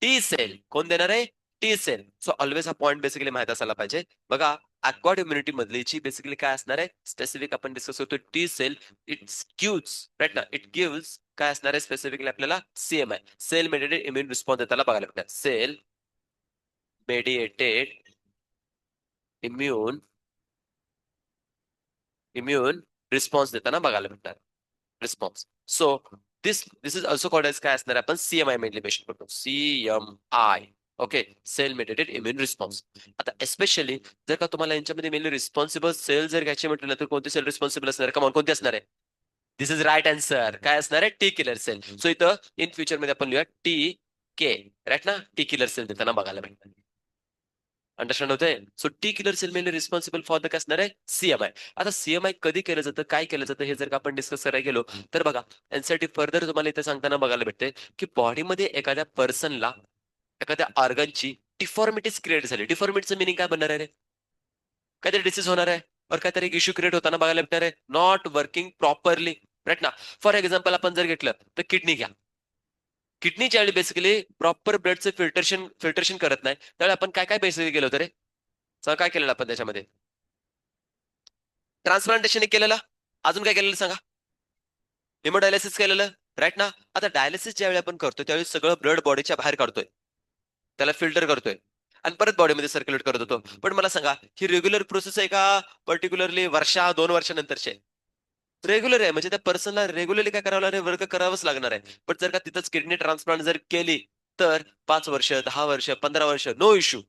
T cell. कोण देणार आहे? T cell. सो ऑलवेज हा पॉईंट बेसिकली माहित असायला पाहिजे. बघा अक्वार्ड इम्युनिटी मधली जी बेसिकली काय असणार आहे? स्पेसिफिक आपण डिस्कस करतो T cell. It's gives, right ना, इट गिव्स काय असणार आहे स्पेसिफिकली आपल्याला? CMI. Cell mediated immune response देताना बघायला भेटणार. Cell mediated immune immune response देताना बघायला भेटणार. Response. So this is also called as काय असणार आपण CMI मेनली मेन्शन करतो. CMI. Okay. Cell mediated immune response. आता एस्पेशली जर का तुम्हाला यांच्यामध्ये मेनली रिस्पॉन्सिबल सेल जर घ्यायचे म्हटलं ना तर कोणते सेल रिस्पॉन्सिबल असणार? कमॉन कोणते असणार आहे? This is right answer. काय असणार आहे? T killer cell. सो इथं इन फ्युचर मध्ये आपण लिहूया TK, राईट ना. टी किलर सेल देताना बघायला भेटणार. अंडरस्टँड होतंय? So T killer cell mainly responsible for the काय असणार आहे? CMI. आता CMI कधी केलं जातं, काय केलं जातं हे जर का आपण डिस्कस करायला गेलो तर बघा यासाठी फर्दर तुम्हाला इथे सांगताना बघायला भेटते की बॉडीमध्ये एखाद्या पर्सनला एखाद्या ऑर्गनची डिफॉर्मिटीज क्रिएट झाली. डिफॉर्मिटीचं मिनिंग काय बनणार आहे रे? काहीतरी डिसीज होणार आहे और काहीतरी इश्यू क्रिएट होताना बघायला भेटणार आहे. नॉट वर्किंग प्रॉपरली, राईट ना. फॉर एक्झाम्पल आपण जर घेतलं तर किडनी घ्या. किडनी ज्यावेळी बेसिकली प्रॉपर ब्लडचं फिल्टरेशन करत नाही त्यावेळी आपण काय काय बेसिकली केलं होतं रे? सांगा काय केलेलं आपण त्याच्यामध्ये? ट्रान्सप्लांटेशन केलेलं. अजून काय केलेलं सांगा? हेमोडायलिसिस केलेलं. राईट ना? आता डायलिसिस ज्यावेळी आपण करतो त्यावेळी सगळं ब्लड बॉडीच्या बाहेर काढतोय, त्याला फिल्टर करतोय आणि परत बॉडीमध्ये सर्क्युलेट करत होतो. पण मला सांगा ही रेग्युलर प्रोसेस आहे का पर्टिक्युलरली 2 वर्षानंतरची आहे? रेग्युलर आहे, म्हणजे त्या पर्सनला रेग्युलरली काय करावं लागणार, वर्क करावंच लागणार आहे. पण जर का तिथंच किडनी ट्रान्सप्लांट जर केली तर 5 वर्ष, 10 वर्ष, 15 वर्ष नो इश्यू.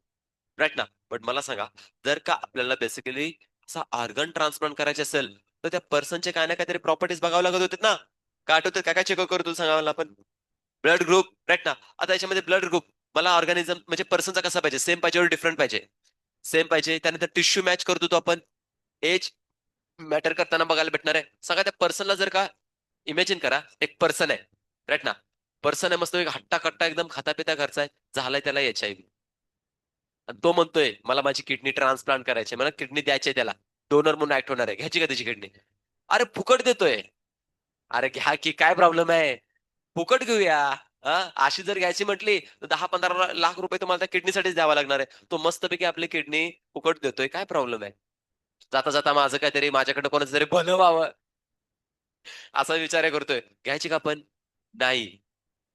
राईट ना? पण मला सांगा, जर का आपल्याला बेसिकली असा ऑर्गन ट्रान्सप्लांट करायचे असेल तर त्या पर्सनचे काय ना काहीतरी प्रॉपर्टीज बघावं लागत होते ना? काय आठवतं, काय काय चेकअप करतो सांगा मला आपण? Blood group. राईट ना? आता याच्यामध्ये ब्लड ग्रुप मला ऑर्गॅनिझम म्हणजे पर्सनचा कसा पाहिजे, सेम पाहिजे और डिफरंट पाहिजे? सेम पाहिजे. त्यानंतर टिश्यू मॅच करतो तो आपण. एज मॅटर करताना बघायला भेटणार आहे. सगळ्या त्या पर्सनला जर का इमॅजिन करा, एक पर्सन आहे. राईट ना? पर्सन आहे, मस्त एक हट्टा कट्टा एकदम खाता पिता घरचा आहे, झालाय त्याला HIV. आणि तो म्हणतोय मला माझी किडनी ट्रान्सप्लांट करायची, मला किडनी द्यायची त्याला, डोनर म्हणून ऍक्ट होणार आहे, घ्यायची का त्याची किडनी? अरे फुकट देतोय. अरे घ्या की, काय प्रॉब्लेम आहे? फुकट घेऊया. हा, अशी जर घ्यायची म्हटली तर 10-15 लाख रुपये तुम्हाला त्या किडनीसाठीच द्यावा लागणार आहे. तो मस्तपैकी आपली किडनी फुकट देतोय, काय प्रॉब्लेम आहे? जाता जाता माझं काहीतरी माझ्याकडे कोणाचं तरी भलं व्हावं असा विचार करतोय, घ्यायची का आपण? नाही.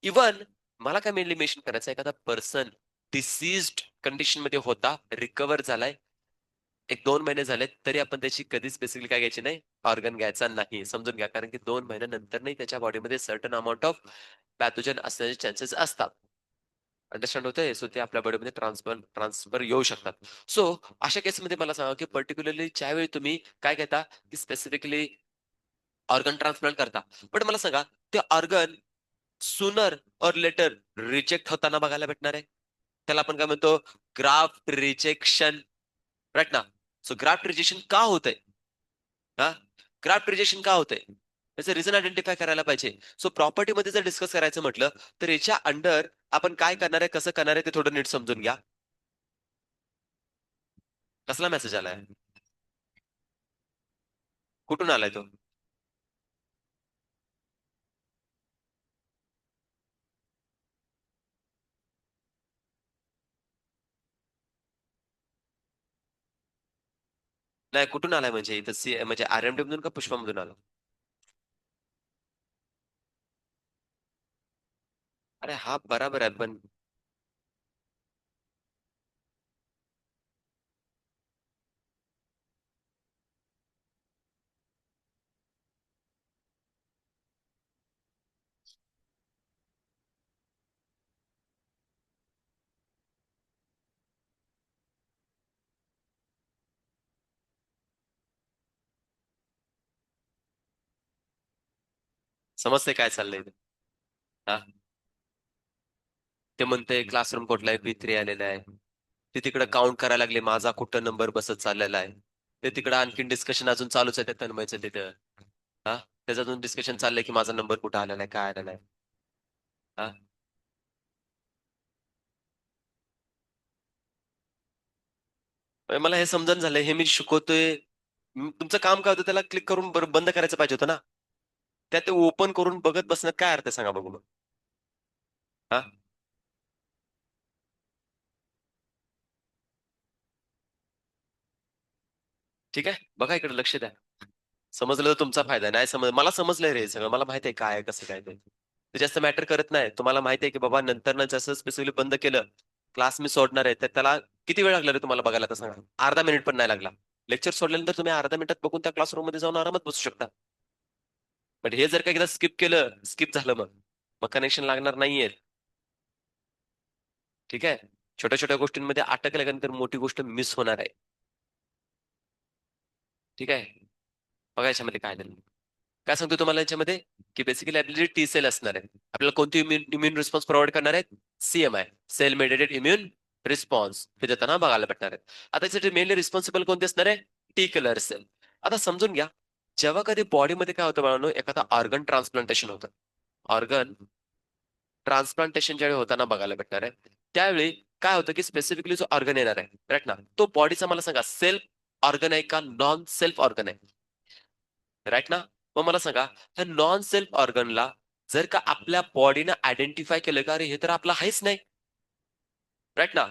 इवन मला काय मेनली मेन्शन करायचं, एखादा पर्सन डिसीज्ड कंडिशन मध्ये होता, रिकवर झालाय, 1-2 महिने झालेत तरी आपण त्याची कधीच बेसिकली काय घ्यायची नाही, ऑर्गन घ्यायचा नाही. समजून घ्या, कारण की 2 महिन्यानंतर नाही त्याच्या बॉडीमध्ये सर्टन अमाऊंट ऑफ पॅथोजन असण्याचे चान्सेस असतात. अंडरस्टँड होतंय? सो ते आपल्या बॉडीमध्ये ट्रान्सफर येऊ शकतात. सो अशा केसमध्ये मला सांगा, की पर्टिक्युलरली ज्यावेळी तुम्ही काय घेता, की स्पेसिफिकली ऑर्गन ट्रान्सप्लांट करता. पण मला सांगा, ते ऑर्गन सूनर और लेटर रिजेक्ट होताना बघायला भेटणार आहे. त्याला आपण काय म्हणतो, ग्राफ्ट रिजेक्शन. राईट ना? सो ग्राफ्ट रिजेक्शन का होतंय? हा, ग्राफ्ट रिजेक्शन का होतंय? त्याचं रिझन आयडेंटिफाय करायला पाहिजे. सो प्रॉपर्टीमध्ये जर डिस्कस करायचं म्हटलं तर याच्या अंडर आपण काय करणार आहे, कसं करणार आहे ते थोडं नीट समजून घ्या. कसला मेसेज आलाय? कुठून आलाय तो? नाही, कुठून आलाय म्हणजे इथं म्हणजे RMD मधून का पुष्पामधून आला? अरे हा बराबर आहे, पण समजते काय चाललंय ते. हा, ते म्हणते क्लासरूम कुठला आहे, B3 आलेला आहे. ते तिकडे काउंट करायला लागले माझा कुठं नंबर बसत चाललेला आहे. ते तिकडे आणखीन डिस्कशन अजून चालूच आहे त्या तन्मयचं तिथं. हा, त्याचं अजून डिस्कशन चाललंय की माझा नंबर कुठं आलेला आहे, काय आलेला आहे. हा, म्हणजे मला हे समजून झालंय, हे मी शिकवतोय. तुमचं काम काय होतं, त्याला क्लिक करून बंद करायचं पाहिजे होतं ना. त्यात ते ओपन करून बघत बसण्यात काय अर्थ आहे सांगा बघू मग. हा, ठीक आहे, बघा इकडे लक्ष द्या. समजलं तर तुमचा फायदा आहे. नाही समज, मला समजलंय रे सगळं, मला माहित आहे काय आहे, कसं काय ते जास्त मॅटर करत नाही. तुम्हाला माहिती आहे की बाबा नंतर ना जसं स्पेसिफिकली बंद केलं, क्लास मी सोडणार आहे, तर त्याला किती वेळ लागला रे तुम्हाला बघायला तर सांगा? अर्धा मिनिट पण नाही लागला. लेक्चर सोडल्यानंतर तुम्ही अर्धा मिनिटात बघून त्या क्लासरूम मध्ये जाऊन आरामात बसू शकता. बट हे जर का एकदा स्किप केलं, स्किप झालं मग मग कनेक्शन लागणार नाहीये. ठीक आहे? छोट्या छोट्या गोष्टींमध्ये अटकल्यानंतर मोठी गोष्ट मिस होणार आहे. ठीक आहे? बघा याच्यामध्ये काय झालं. काय सांगतो तुम्हाला याच्यामध्ये, की बेसिकली आपली टी सेल असणार आहे. आपल्याला कोणती इम्युन रिस्पॉन्स प्रोव्हाइड करणार आहेत? CMI, cell mediated immune response हे देताना बघायला भेटणार आहेत. आता यासाठी मेनली रिस्पॉन्सिबल कोणते असणार आहे? T killer cell. आता समजून घ्या, जेव्हा कधी बॉडीमध्ये काय होतं बाळांनो, एखादा ऑर्गन ट्रान्सप्लांटेशन होतं. ऑर्गन ट्रान्सप्लांटेशन ज्यावेळी होताना बघायला भेटणार आहे, त्यावेळी काय होतं की स्पेसिफिकली जो ऑर्गन येणार आहे, राईट ना, तो बॉडीचा मला सांगा सेल्फ ऑर्गन आहे का नॉन सेल्फ ऑर्गन आहे? राईट ना? मग मला सांगा, ह्या नॉन सेल्फ ऑर्गनला जर का आपल्या बॉडीनं आयडेंटिफाय केलं का अरे हे तर आपलं आहेच नाही, राईट ना,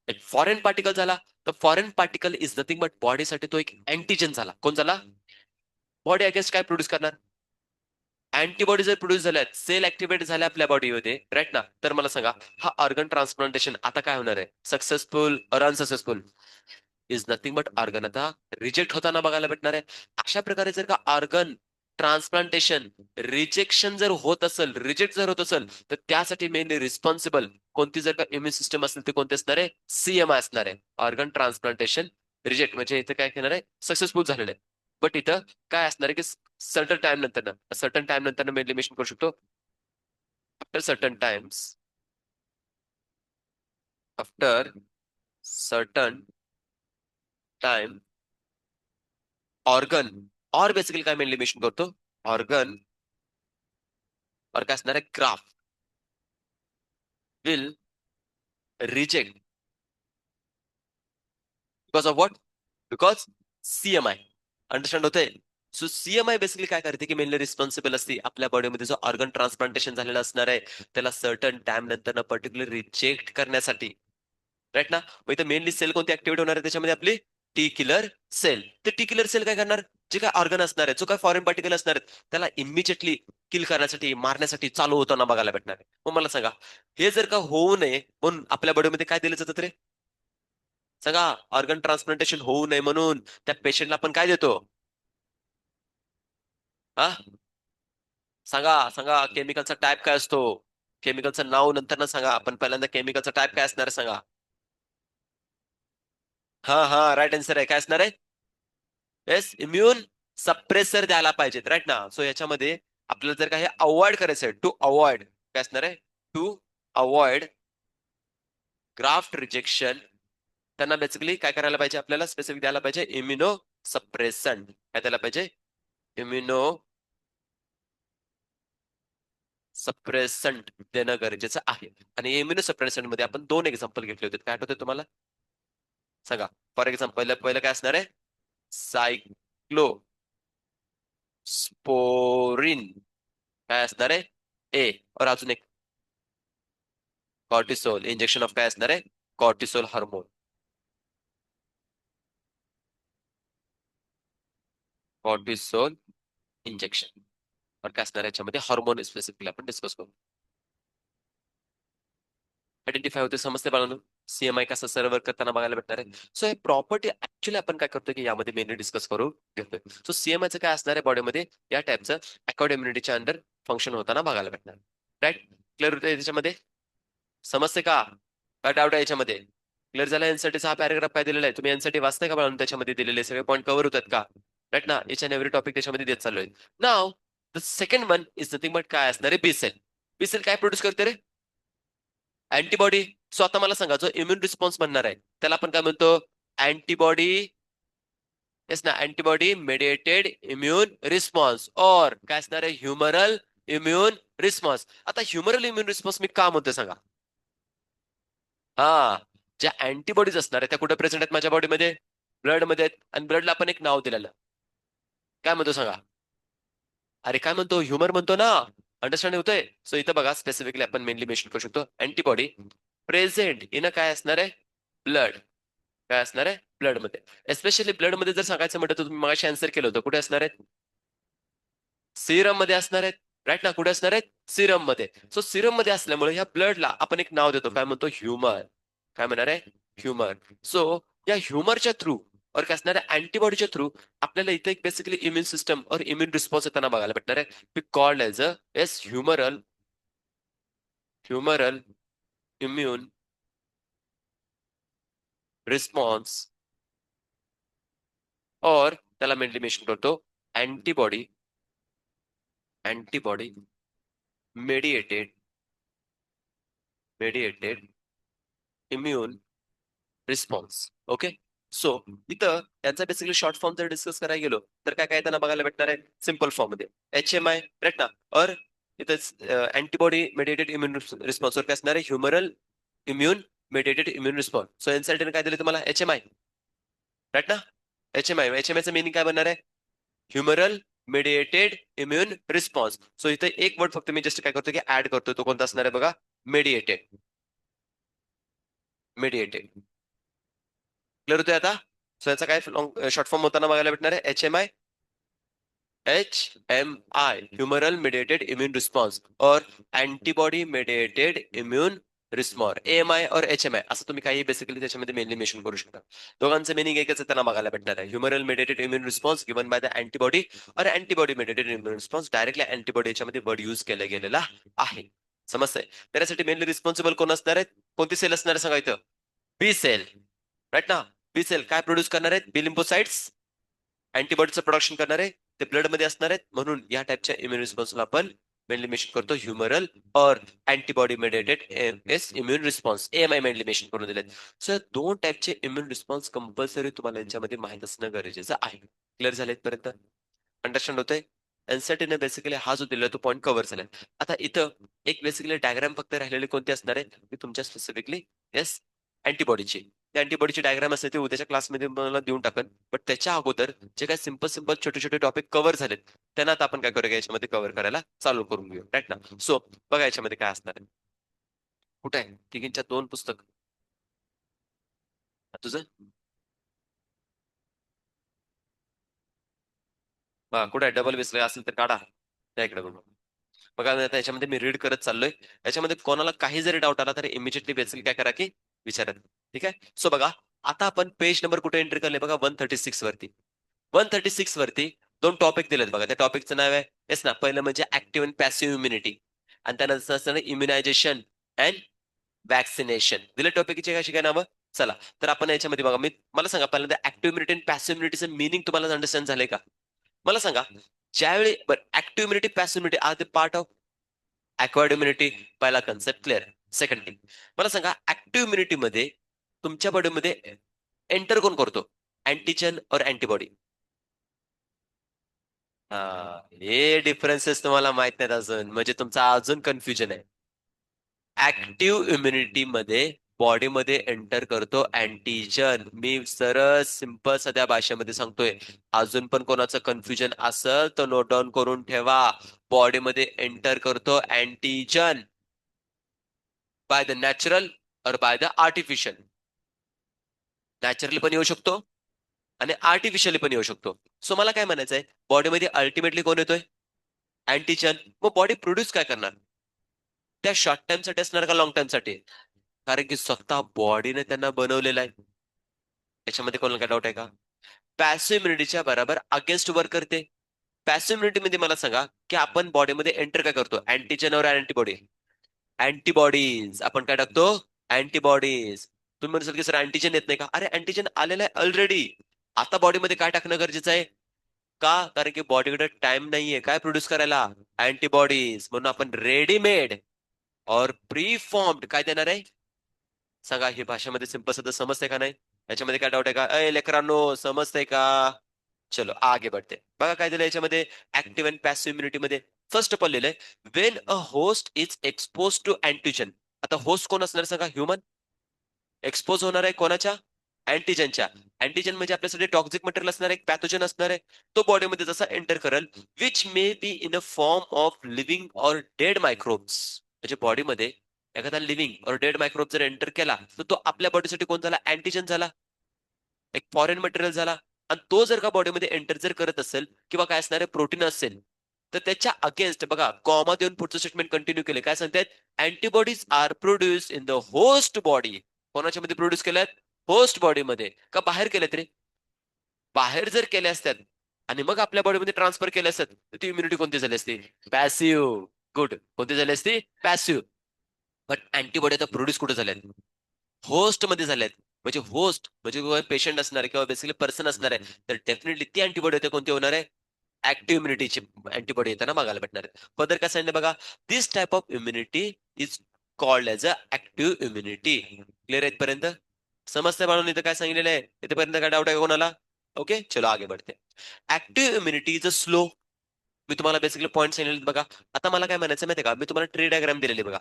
एक फॉरेन पार्टिकल झाला, तर foreign particle is nothing but बॉडीसाठी तो एक अँटीजन झाला. कोण झाला? बॉडी अगेन्स्ट काय प्रोड्यूस करणार? अँटीबॉडी जर प्रोड्यूस झाल्यात, सेल ऍक्टिव्हेट झाल्या आपल्या बॉडीमध्ये, राईट ना, तर मला सांगा हा ऑर्गन ट्रान्सप्लांटेशन आता काय होणार आहे? सक्सेसफुल और unsuccessful? Is nothing but organ आता रिजेक्ट होताना बघायला भेटणार आहे. अशा प्रकारे जर का ऑर्गन ट्रान्सप्लांटेशन रिजेक्शन जर होत असेल, रिजेक्ट जर होत असेल, तर त्यासाठी मेनली रिस्पॉन्सिबल कोणती जर का इम्युन सिस्टम असेल ते कोणते असणार आहे? सीएमआय असणार आहे. ऑर्गन ट्रान्सप्लांटेशन रिजेक्ट म्हणजे इथं काय घेणार आहे? सक्सेसफुल झालेलं आहे. बट इथं काय असणार आहे की सर्टन टाइम नंतर मेनली मेन्शन करू शकतो. After certain times, after certain time organ, और बेसिकली काय मेनली मेन्शन करतो? ऑर्गन और काय असणार आहे? Graft will reject because of what? Because CMI. Understand होते? सो सीएमआय बेसिकली काय करते की मेनली रिस्पॉन्सिबल असते आपल्या बॉडीमध्ये जो ऑर्गन ट्रान्सप्लांटेशन झालेला असणार आहे त्याला सर्टन टाइम नंतर पर्टिक्युलर रिजेक्ट करण्यासाठी, राईट ना. मग इथं मेनली सेल कोणती ऍक्टिव्हेट होणार आहे त्याच्यामध्ये? आपली टी किलर सेल. तर टी किलर सेल काय करणार? जे काय ऑर्गन असणार आहे, जो काय फॉरेन पार्टिकल असणार आहेत, त्याला इमिजिएटली किल करण्यासाठी, मारण्यासाठी चालू होताना बघायला भेटणार आहे. मग मला सांगा, हे जर का होऊ नये म्हणून आपल्या बॉडीमध्ये काय दिलं जातं रे? सांगा, ऑर्गन ट्रान्सप्लांटेशन होऊ नये म्हणून त्या पेशंटला आपण काय देतो? हा, सांगा सांगा, केमिकलचा टाईप काय असतो? केमिकलचं नाव नंतर ना सांगा, आपण पहिल्यांदा केमिकलचा टाईप काय असणार आहे सांगा. हा हा, राईट आन्सर आहे. काय असणार आहे? येस, इम्युन सप्रेसर द्यायला पाहिजेत, राईट ना. सो याच्यामध्ये आपल्याला जर का हे अवॉइड करायचं आहे, टू अवॉइड काय असणार आहे? टू अवॉइड ग्राफ्ट रिजेक्शन, त्यांना बेसिकली काय करायला पाहिजे? आपल्याला स्पेसिफिक द्यायला पाहिजे इम्युनो सप्रेसंट. काय द्यायला पाहिजे? इम्युनो सप्रेसंट देणं गरजेचं आहे. आणि इम्युनो सप्रेसंट मध्ये आपण दोन एक्झाम्पल घेतले होते, काय आठवते तुम्हाला? सांगा. फॉर एक्झाम्पल पहिलं पहिलं काय असणार आहे? सायक्लो स्पोरिन. काय असणार आहे? ए. और अजून एक कॉर्टिसोल. इंजेक्शन ऑफ काय असणार आहे? Cortisol hormone. Cortisol injection. और काय असणार याच्यामध्ये? हार्मोन स्पेसिफिकली आपण डिस्कस करू. आयडेंटिफाय होते, समजते बाळांनो. सीएमआय कसं सर्व्ह करताना बघायला भेटणार आहे. सो हे प्रॉपर्टी ऍक्च्युली आपण काय करतो की यामध्ये मेनली डिस्कस करू घेतोय. सो सीएमआयचं काय असणार आहे बॉडीमध्ये? या टाईपचं अकॉर्ड इम्युनिटीच्या अंडर फंक्शन होताना बघायला भेटणार. राईट? क्लिअर होतं त्याच्यामध्ये? समजते का? काय डाऊट आहे याच्यामध्ये? क्लिअर झाला? एनसाठी हा पॅराग्राफ काय दिलेला आहे? तुम्ही एनसाठी वाचताय का बाळांनो? त्याच्यामध्ये दिलेले सगळे पॉईंट कव्हर होतात का? राईट ना. इच अँड एव्हरी टॉपिक त्याच्यामध्ये देत चालू आहे. नाव the second one is nothing but काय असणार आहे? बी सेल. बी सेल काय प्रोड्यूस करते रे? अँटीबॉडी. सो आता मला सांगा, जो इम्युन रिस्पॉन्स बनणार आहे त्याला आपण काय म्हणतो? अँटीबॉडी. येस ना, अँटीबॉडी मेडिएटेड इम्युन रिस्पॉन्स और काय असणार आहे? Humoral immune response. आता ह्युमरल इम्युन रिस्पॉन्स मी का म्हणतोय सांगा. हा, ज्या अँटीबॉडीज असणार आहेत त्या कुठे प्रेझेंट आहेत माझ्या बॉडीमध्ये? ब्लड मध्ये आहेत. आणि ब्लडला आपण एक नाव दिलेलं, काय म्हणतो सांगा? अरे काय म्हणतो? ह्युमर म्हणतो ना. अंडरस्टँड होतोय? सो इथं बघा, स्पेसिफिकली आपण मेनली मेन्शन करू शकतो अँटीबॉडी प्रेझेंट इन काय असणार आहे? ब्लड. काय असणार आहे? ब्लड मध्ये. एस्पेशली ब्लड मध्ये जर सांगायचं म्हटलं तर तुम्ही मागाशी आन्सर केलं होतं, कुठे असणार आहेत? सिरम मध्ये असणार आहेत, राईट ना. कुठे असणार आहेत? सिरम मध्ये. सो सिरम मध्ये असल्यामुळे या ब्लडला आपण एक नाव देतो, काय म्हणतो? ह्युमर. काय म्हणणार आहे? ह्युमर. सो या ह्युमरच्या थ्रू और काय असणार आहे? अँटीबॉडीच्या थ्रू आपल्याला इथे एक बेसिकली इम्युन सिस्टम और इम्युन रिस्पॉन्स येताना बघायला भेटणार आहे. Be called as a as humoral immune response, और त्याला मेनली मेन्शन करतो antibody antibody mediated mediated immune response. Okay. So इथं यांचा बेसिकली शॉर्ट फॉर्म जर डिस्कस करायला गेलो तर काय काय त्यांना बघायला भेटणार आहे? सिम्पल फॉर्म मध्ये HMI, राईट ना. और इथं अँटीबॉडी मेडिएटेड इम्युन रिस्पॉन्स काय असणार आहे? Humoral immune mediated immune response. So एनसाठी काय दिलं तुम्हाला? HMI, राईट ना. HMI चं मिनिंग काय बनणार आहे? Humoral mediated immune response. So इथे एक वर्ड फक्त मी जस्ट काय करतो की ऍड करतो, तो कोणता असणार आहे बघा, मेडिएटेड. मेडिएटेड क्लिअर होतोय आता. सो याचा काय शॉर्ट फॉर्म होताना बघायला भेटणार आहे, HMI. HMI, humoral mediated immune response और antibody mediated immune response. AMI और HMI असं तुम्ही काही बेसिकली त्याच्यामध्ये मेनली मेन्शन करू शकता. दोघांचं मिनिंग एकच आहे, त्यांना बघायला भेटणार आहे. Humoral mediated immune response given by the antibody और antibody mediated immune response. Directly antibody याच्यामध्ये वर्ड युज केला गेलेला आहे. समजतंय. त्यासाठी मेनली रिस्पॉन्सिबल कोण असणार आहेत, कोणती सेल असणार आहे सांगा इथं, बी सेल. राईट ना. बी सेल काय प्रोड्यूस करणार आहेत, बी लिम्फोसाइट्स अँटीबॉडीचं प्रोडक्शन करणार आहे, ते ब्लड मध्ये असणार आहेत. म्हणून या टाइपच्या इम्युन रिस्पॉन्सला आपण मेनली मेन्शन करतो ह्युमरल और antibody mediated immune response, AMI mainly mention करून दिलेत. सो दोन टाइपचे इम्युन रिस्पॉन्स कंपल्सरी तुम्हाला यांच्यामध्ये माहित असणं गरजेचं आहे. क्लिअर झाले इथपर्यंत, अंडरस्टँड होतंय. एनसीईआरटीने बेसिकली हा जो दिला तो पॉईंट कव्हर झालाय. आता इथं एक बेसिकली डायग्राम फक्त राहिलेले कोणते असणार आहे, की तुमच्या स्पेसिफिकली येस अँटीबॉडीची. त्या अँटीबॉडीची डायग्राम असते ते उद्याच्या क्लासमध्ये मला देऊन टाकन. बट त्याच्या अगोदर जे काही सिंपल सिंपल छोटे छोटे टॉपिक कव्हर झालेत, त्यांना आता आपण काय करूया, याच्यामध्ये कव्हर करायला चालू करून घेऊ. राईट ना. सो बघा याच्यामध्ये काय असणार आहे. कुठे आहे तिघींच्या दोन पुस्तक, तुझं हा कुठे आहे, डबल विसले असेल तर काढा त्या इकडे बघून. बघा आता याच्यामध्ये मी रीड करत चाललोय. याच्यामध्ये कोणाला काही जरी डाऊट आला तर इमिजिएटली बेसिकली काय करा की विचारा. ठीक आहे. सो बघा आता आपण पेज नंबर कुठे एंट्री करले बघा, 136 वरती. 136 वरती दोन टॉपिक दिलेत बघा. त्या टॉपिकचं नाव आहे येस ना, पहिलं म्हणजे ऍक्टिव्ह अँड पॅसिव्ह इम्युनिटी, आणि त्यानंतर असतं इम्युनायझेशन अँड वॅक्सिनेशन. दिले टॉपिकचे कशी काय नावं. चला तर आपण याच्यामध्ये बघा, मी मला सांगा पहिल्यांदा ऍक्टिव्ह इम्युनिटी आणि पॅसिव्ह इम्युनिटीचं मिनिंग तुम्हाला अंडरस्टँड झालंय का. मला सांगा, ज्यावेळी active immunity passive immunity are the part of acquired immunity. पहिला कन्सेप्ट क्लिअर. सेकंड थिंग, मला सांगा ऍक्टिव्ह इम्युनिटी मध्ये तुमच्या बॉडीमध्ये एंटर कोण करतो, अँटीजन और अँटीबॉडी. हे डिफरन्सेस तुम्हाला माहित नाहीत अजून, म्हणजे तुमचा अजून कन्फ्युजन आहे. ऍक्टिव्ह इम्युनिटी मध्ये बॉडीमध्ये एंटर करतो अँटीजन. मी सरळ सिंपल सध्या भाषेमध्ये सांगतोय. अजून पण कोणाचं कन्फ्युजन असेल तर नोट डाऊन करून ठेवा. बॉडीमध्ये एंटर करतो अँटीजन बाय द नॅचरल और बाय द आर्टिफिशियल. नॅचरली पण येऊ शकतो आणि आर्टिफिशियली पण येऊ शकतो. सो मला काय म्हणायचंय, बॉडीमध्ये अल्टिमेटली कोण येतोय, अँटीजन. मग बॉडी प्रोड्यूस काय करणार, त्या शॉर्ट टाइम साठी असणार का लॉंग टाइम साठी, कारण की स्वतः बॉडीने त्यांना बनवलेलं आहे. याच्यामध्ये कोणाला काय डाऊट आहे का. पॅसिव्ह इम्युनिटीच्या बरोबर अगेन्स्ट वर्क करते. पॅसिव्ह इम्युनिटी मध्ये मला सांगा की आपण बॉडीमध्ये एंटर काय करतो, अँटीजन और अँटीबॉडी. अँटीबॉडीज आपण काय टाकतो, अँटीबॉडीज. तुम्ही म्हणसाल की सर अँटीजन येत नाही का, अरे अँटीजन आलेला आहे ऑलरेडी. आता बॉडीमध्ये काय टाकणं गरजेचं आहे का, कारण की बॉडीकडे टाइम नाहीये काय प्रोड्यूस करायला, अँटीबॉडीज. म्हणून आपण रेडीमेड और प्री फॉर्म्ड काय देणार आहे सांगा. ही भाषेमध्ये सिंपल सध्या समजते का नाही, याच्यामध्ये काय डाऊट आहे का, अय लेकरांनो समजतंय का. चलो आगे बढ़ते. बघा काय दिलं याच्यामध्ये, ऍक्टिव्ह अँड पॅसिव्ह इम्युनिटी मध्ये फर्स्ट ऑफ ऑल लिहिलंय, when a host is expose to antigen. आता होस्ट कोण असणार सांगा, ह्युमन. एक्सपोज होणार आहे कोणाच्या, अँटीजनच्या. अँटीजन म्हणजे आपल्यासाठी टॉक्सिक मटेरियल असणार आहे, पॅथोजन असणार आहे. तो बॉडीमध्ये जसा एंटर करेल, which may be in a form of living और डेड मायक्रोब्स. म्हणजे बॉडीमध्ये एखादा लिव्हिंग और डेड मायक्रोब जर एंटर केला तर तो आपल्या बॉडीसाठी कोण झाला, अँटीजन झाला, एक फॉरेन मटेरियल झाला. आणि तो जर का बॉडीमध्ये एंटर जर करत असेल किंवा काय असणारे प्रोटीन असेल, तर त्याच्या अगेन्स्ट बघा कॉमा देऊन पुढचं स्टेटमेंट कंटिन्यू केले. काय सांगतात, antibodies are produce in the host body. कोणाच्या मध्ये प्रोड्यूस केल्यात, होस्ट बॉडीमध्ये. का बाहेर केल्यात रे, बाहेर जर केले असतात आणि मग आपल्या बॉडीमध्ये ट्रान्सफर केले असतात तर ती इम्युनिटी कोणती झाली असती, पॅसिव्ह. गुड, कोणती झाली असती, पॅसिव्ह. बट अँटीबॉडी आता प्रोड्यूस कुठे झाल्यात, होस्ट मध्ये झाल्यात. म्हणजे होस्ट म्हणजे पेशंट असणार आहे किंवा बेसिकली पर्सन असणार आहे, तर डेफिनेटली ती अँटीबॉडी होते कोणती होणार आहे, ऍक्टिव्ह इम्युनिटीची अँटीबॉडी येताना बघायला भेटणार आहे. फर्दर काय सांगितलं बघा, this type of immunity is called as a active immunity. Clear आहे इथपर्यंत, समजतंय म्हणून इथं काय सांगितलेलं आहे, इथेपर्यंत काय डाऊट आहे कोणाला. ओके चलो आगे बढ़ते. Active immunity is a slow. मी तुम्हाला बेसिकली पॉईंट सांगितले बघा. आता मला काय म्हणायचं माहिती का, मी तुम्हाला ट्री डायग्राम दिलेली बघा.